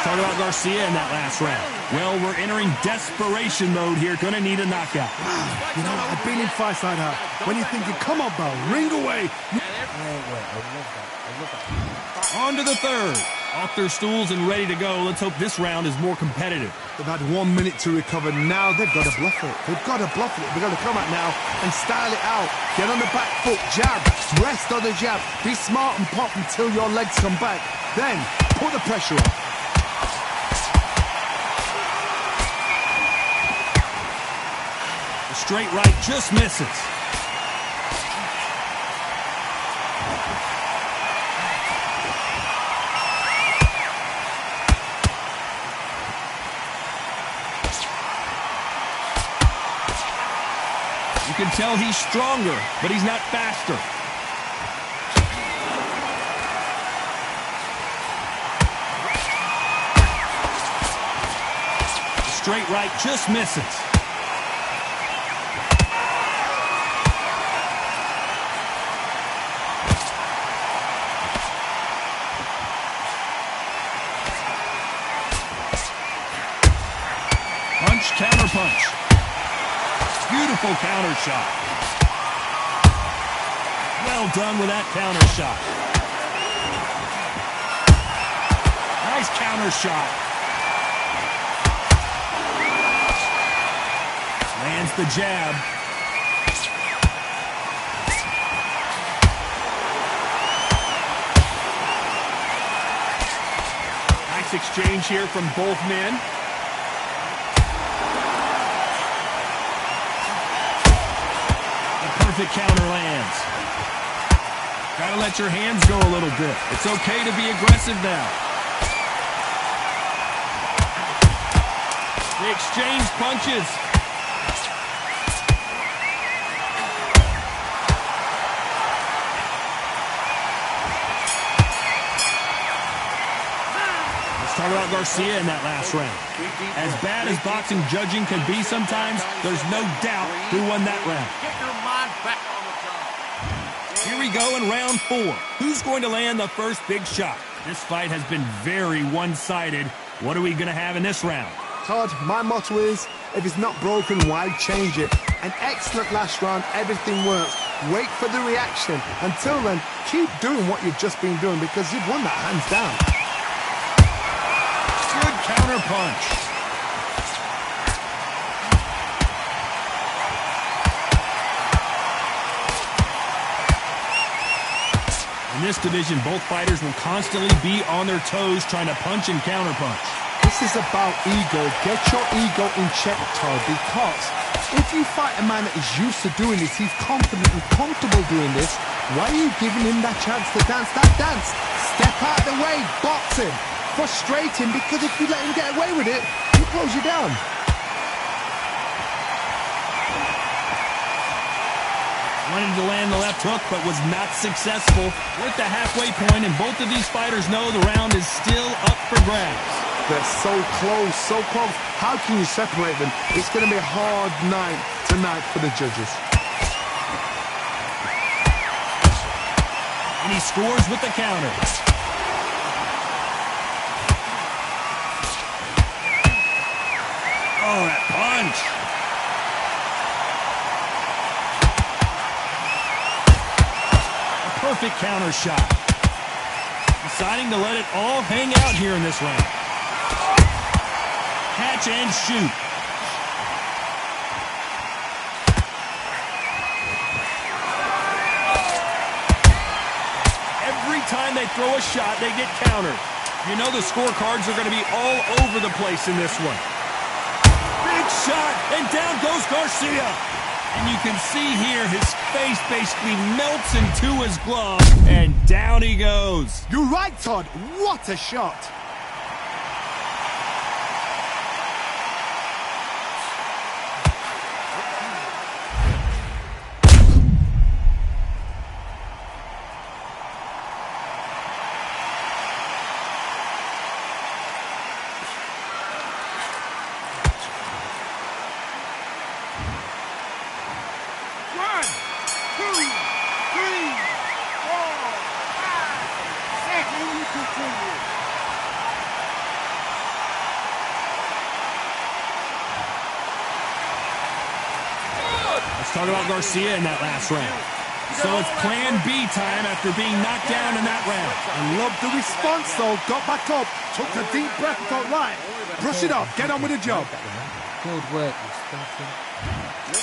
Talk about Garcia in that last round. Well, we're entering desperation mode here. Gonna need a knockout. You know, I've been in fights like that. When you're thinking, come on, Bell, ring away. On to the third. Off their stools and ready to go. Let's hope this round is more competitive. They've had 1 minute to recover. Now they've got to bluff it. They've got to bluff it. They've got to come out now and style it out. Get on the back foot, jab, rest on the jab. Be smart and pop until your legs come back. Then put the pressure on. The straight right just misses. You can tell he's stronger, but he's not faster. The straight right just misses. Punch, counter punch. Beautiful counter shot. Well done with that counter shot. Nice counter shot. Lands the jab. Nice exchange here from both men. Perfect counter lands. Gotta let your hands go a little bit. It's okay to be aggressive now. They exchange punches. Let's talk about Garcia in that last round. As bad as boxing judging can be sometimes, there's no doubt who won that round. Back on the job. Here we go in round 4. Who's going to land the first big shot? This fight has been very one-sided. What are we going to have in this round? Todd, my motto is, if it's not broken, why change it? An excellent last round, everything works. Wait for the reaction. Until then, keep doing what you've just been doing because you've won that hands down. Good counter punch. In this division, both fighters will constantly be on their toes trying to punch and counterpunch. This is about ego. Get your ego in check, Todd, because if you fight a man that is used to doing this, he's confident and comfortable doing this, why are you giving him that chance to dance that dance? Step out of the way, box him, frustrate him, because if you let him get away with it, he'll close you down. Wanted to land the left hook, but was not successful. We're at the halfway point, and both of these fighters know the round is still up for grabs. They're so close, so close. How can you separate them? It's going to be a hard night tonight for the judges. And he scores with the counter. Oh, that punch. Perfect counter shot. Deciding to let it all hang out here in this round. Catch and shoot. Every time they throw a shot, they get countered. You know the scorecards are going to be all over the place in this one. Big shot, and down goes Garcia. And you can see here his face basically melts into his glove, and down he goes. You're right, Todd. What a shot. talk about Garcia in that last round. So it's plan B time after being knocked down in that round. I love the response, though. Got back up, took a deep breath, thought, right, brush it off, get on with the job. Good work.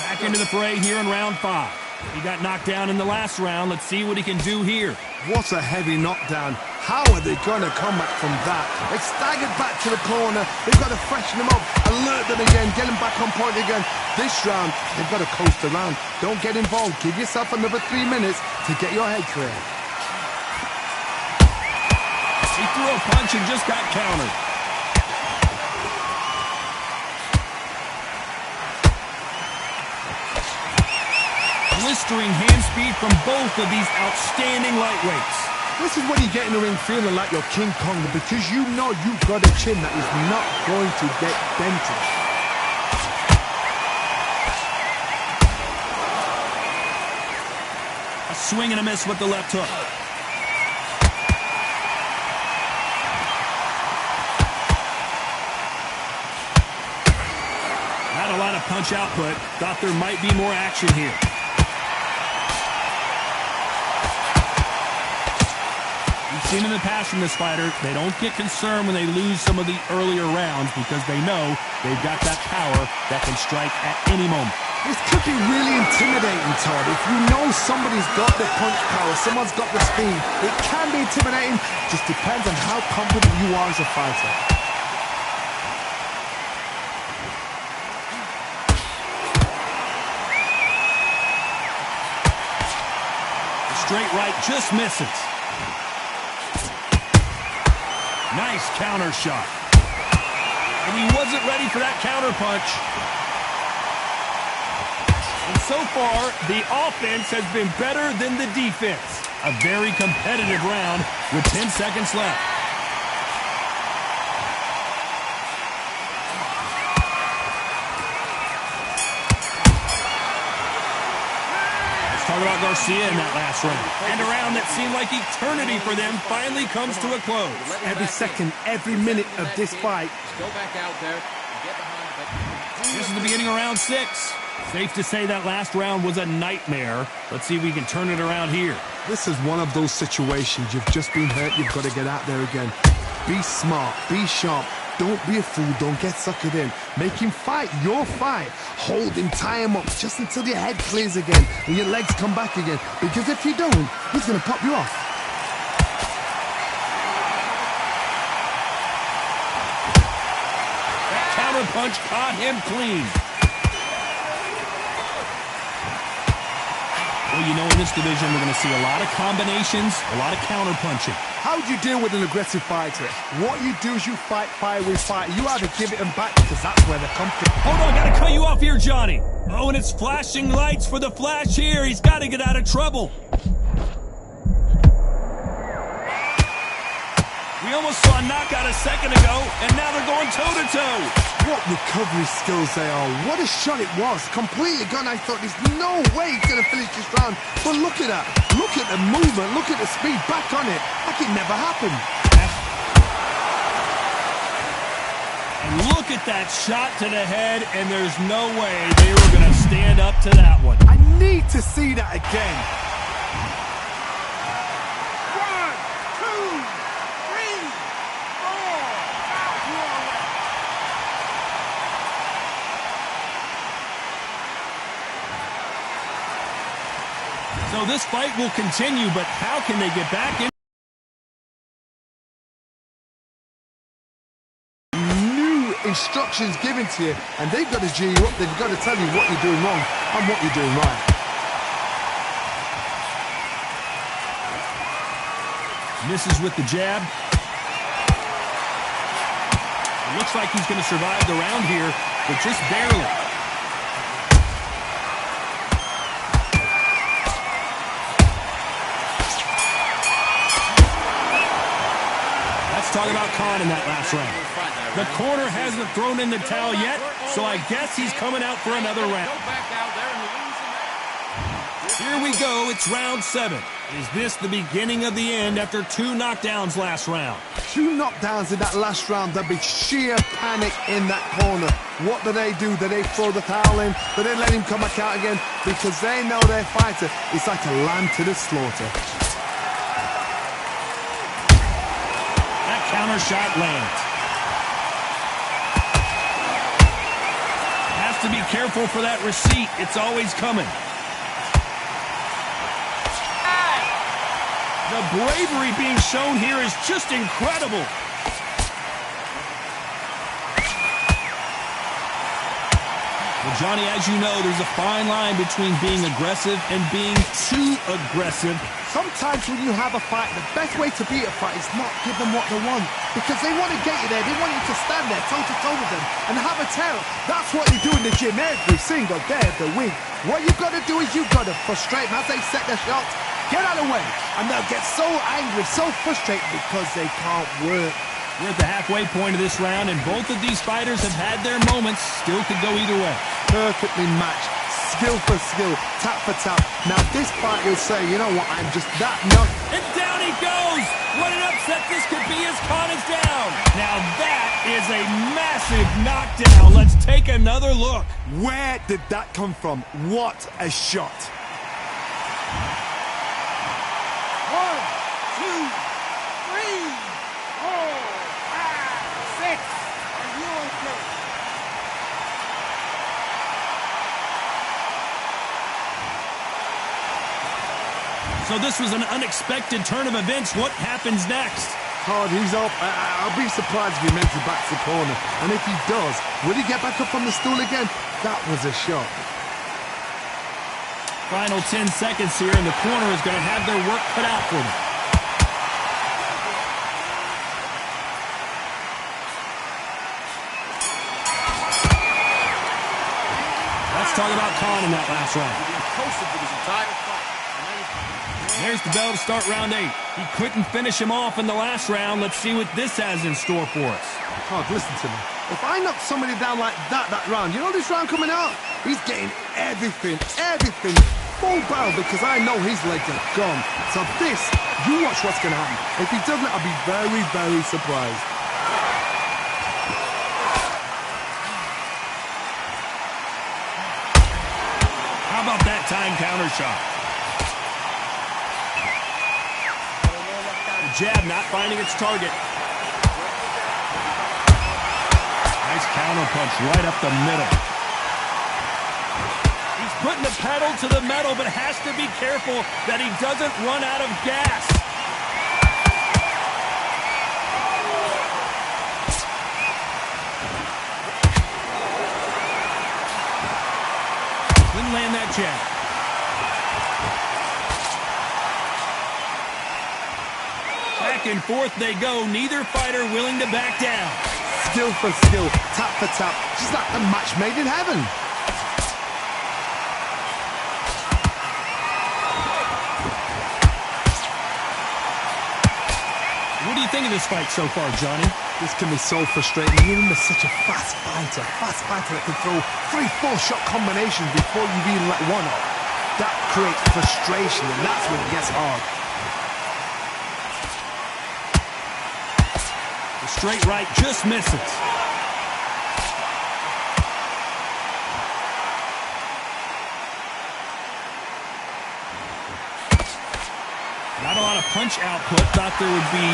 Back into the fray here in round 5. He got knocked down in the last round. Let's see what he can do here. What a heavy knockdown. How are they going to come back from that? They staggered back to the corner. They've got to freshen them up, alert them again, get them back on point again. This round, they've got to coast around. Don't get involved. Give yourself another 3 minutes to get your head clear. He threw a punch and just got countered. Blistering hand speed from both of these outstanding lightweights. This is when you get in the ring feeling like you're King Kong, because you know you've got a chin that is not going to get dented. A swing and a miss with the left hook. Not a lot of punch output. Thought there might be more action here. Seen in the past from this fighter, they don't get concerned when they lose some of the earlier rounds because they know they've got that power that can strike at any moment. This could be really intimidating, Todd. If you know somebody's got the punch power, someone's got the speed, it can be intimidating. Just depends on how confident you are as a fighter. The straight right just misses. Nice counter shot. And he wasn't ready for that counter punch. And so far, the offense has been better than the defense. A very competitive round with 10 seconds left. Talk about Garcia in that last round. And a round that seemed like eternity for them finally comes to a close. Every second, every minute of this fight. Go back out there and get behind. This is the beginning of round 6. Safe to say that last round was a nightmare. Let's see if we can turn it around here. This is one of those situations. You've just been hurt. You've got to get out there again. Be smart. Be sharp. Don't be a fool. Don't get suckered in. Make him fight your fight. Hold him, tie him up just until your head clears again and your legs come back again. Because if you don't, he's going to pop you off. That counter punch caught him clean. Well, you know, in this division, we're going to see a lot of combinations, a lot of counter punching. How do you deal with an aggressive fighter? What you do is you fight fire with fire. You either give it them back because that's where they're comfortable. Hold on, gotta cut you off here, Johnny. Oh, and it's flashing lights for the Flash here. He's got to get out of trouble. We almost saw a knockout a second ago, and now they're going toe-to-toe. What recovery skills they are. What a shot it was. Completely gone. I thought there's no way he's going to finish this round. But look at that. Look at the movement. Look at the speed. Back on it. Like it never happened. And look at that shot to the head, and there's no way they were going to stand up to that one. I need to see that again. 1, 2, 3, 4. So this fight will continue, but how can they get back in? New instructions given to you, and they've got to G you up. They've got to tell you what you're doing wrong and what you're doing right. Misses with the jab. It looks like he's going to survive the round here, but just barely. Talk about Khan in that last round. The corner hasn't thrown in the towel yet, so I guess he's coming out for another round. Here we go. It's round 7. Is this the beginning of the end after 2 knockdowns last round? 2 knockdowns in that last round. There'll be sheer panic in that corner. What do? Do they throw the towel in? Do they let him come back out again? Because they know their fighter is like a lamb to the slaughter. That counter shot lands. Has to be careful for that receipt. It's always coming. The bravery being shown here is just incredible. Well, Johnny, as you know, there's a fine line between being aggressive and being too aggressive. Sometimes when you have a fight, the best way to beat a fight is not give them what they want. Because they want to get you there. They want you to stand there toe-to-toe with them and have a terror. That's what they do in the gym every single day of the week. What you've got to do is you've got to frustrate them as they set their shots. Get out of the way. And they'll get so angry, so frustrated because they can't work. We're at the halfway point of this round, and both of these fighters have had their moments. Still could go either way. Perfectly matched. Skill for skill. Tap for tap. Now this fight, you'll say, you know what, I'm just that knocked. And down he goes! What an upset this could be as Khan is down. Now that is a massive knockdown. Let's take another look. Where did that come from? What a shot. 1, 2, 3, 4, 5, 6. Are you okay? So this was an unexpected turn of events. What happens next? Hard, he's up. I'll be surprised if he makes it back to the corner. And if he does, will he get back up on the stool again? That was a shot. Final 10 seconds here, and the corner is going to have their work cut out for them. Let's talk about Khan in that last round. There's the bell to start round 8. He couldn't finish him off in the last round. Let's see what this has in store for us. Hard, listen to me. If I knock somebody down like that round, you know this round coming out? He's getting everything, full barrel, because I know his legs are gone. So this, you watch what's going to happen. If he doesn't, I'll be very, very surprised. How about that time counter shot? The jab not finding its target. Nice counter punch right up the middle. He's putting the pedal to the metal, but has to be careful that he doesn't run out of gas. Couldn't land that jab. Back and forth they go, neither fighter willing to back down. Skill for skill, tap for tap, just like a match made in heaven. What do you think of this fight so far, Johnny? This can be so frustrating. You're such a fast fighter that can throw 3-4 shot combinations before you've even let one off. That creates frustration, and that's when it gets hard. The straight right just misses. Not a lot of punch output. Thought there would be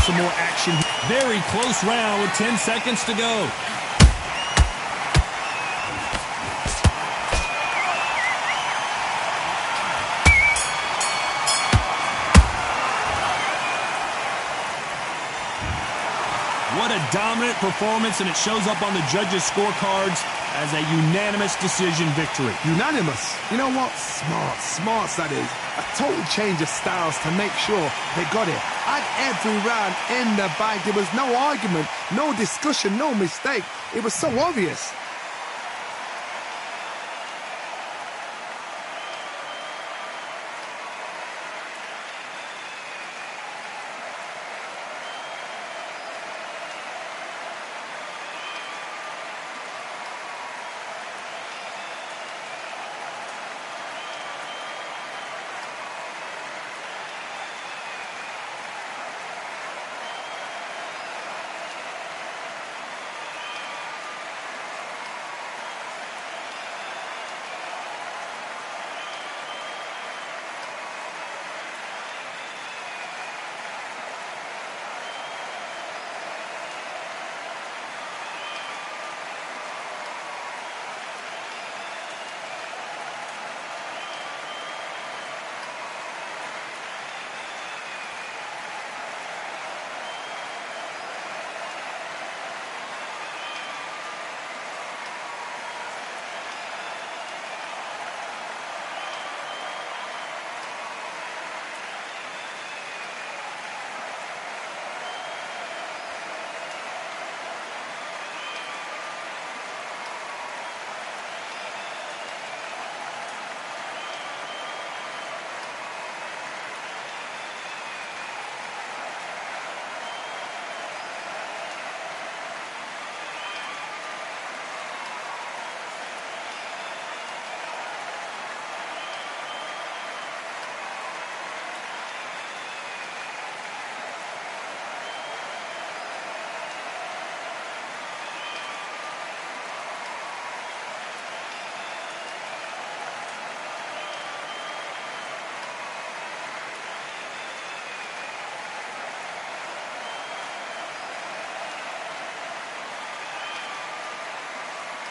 some more action. Very close round with 10 seconds to go. What a dominant performance, and it shows up on the judges' scorecards as a unanimous decision victory. Unanimous? You know what? Smart that is. A total change of styles to make sure they got it. Had every round in the bag. There was no argument, no discussion, no mistake. It was so obvious.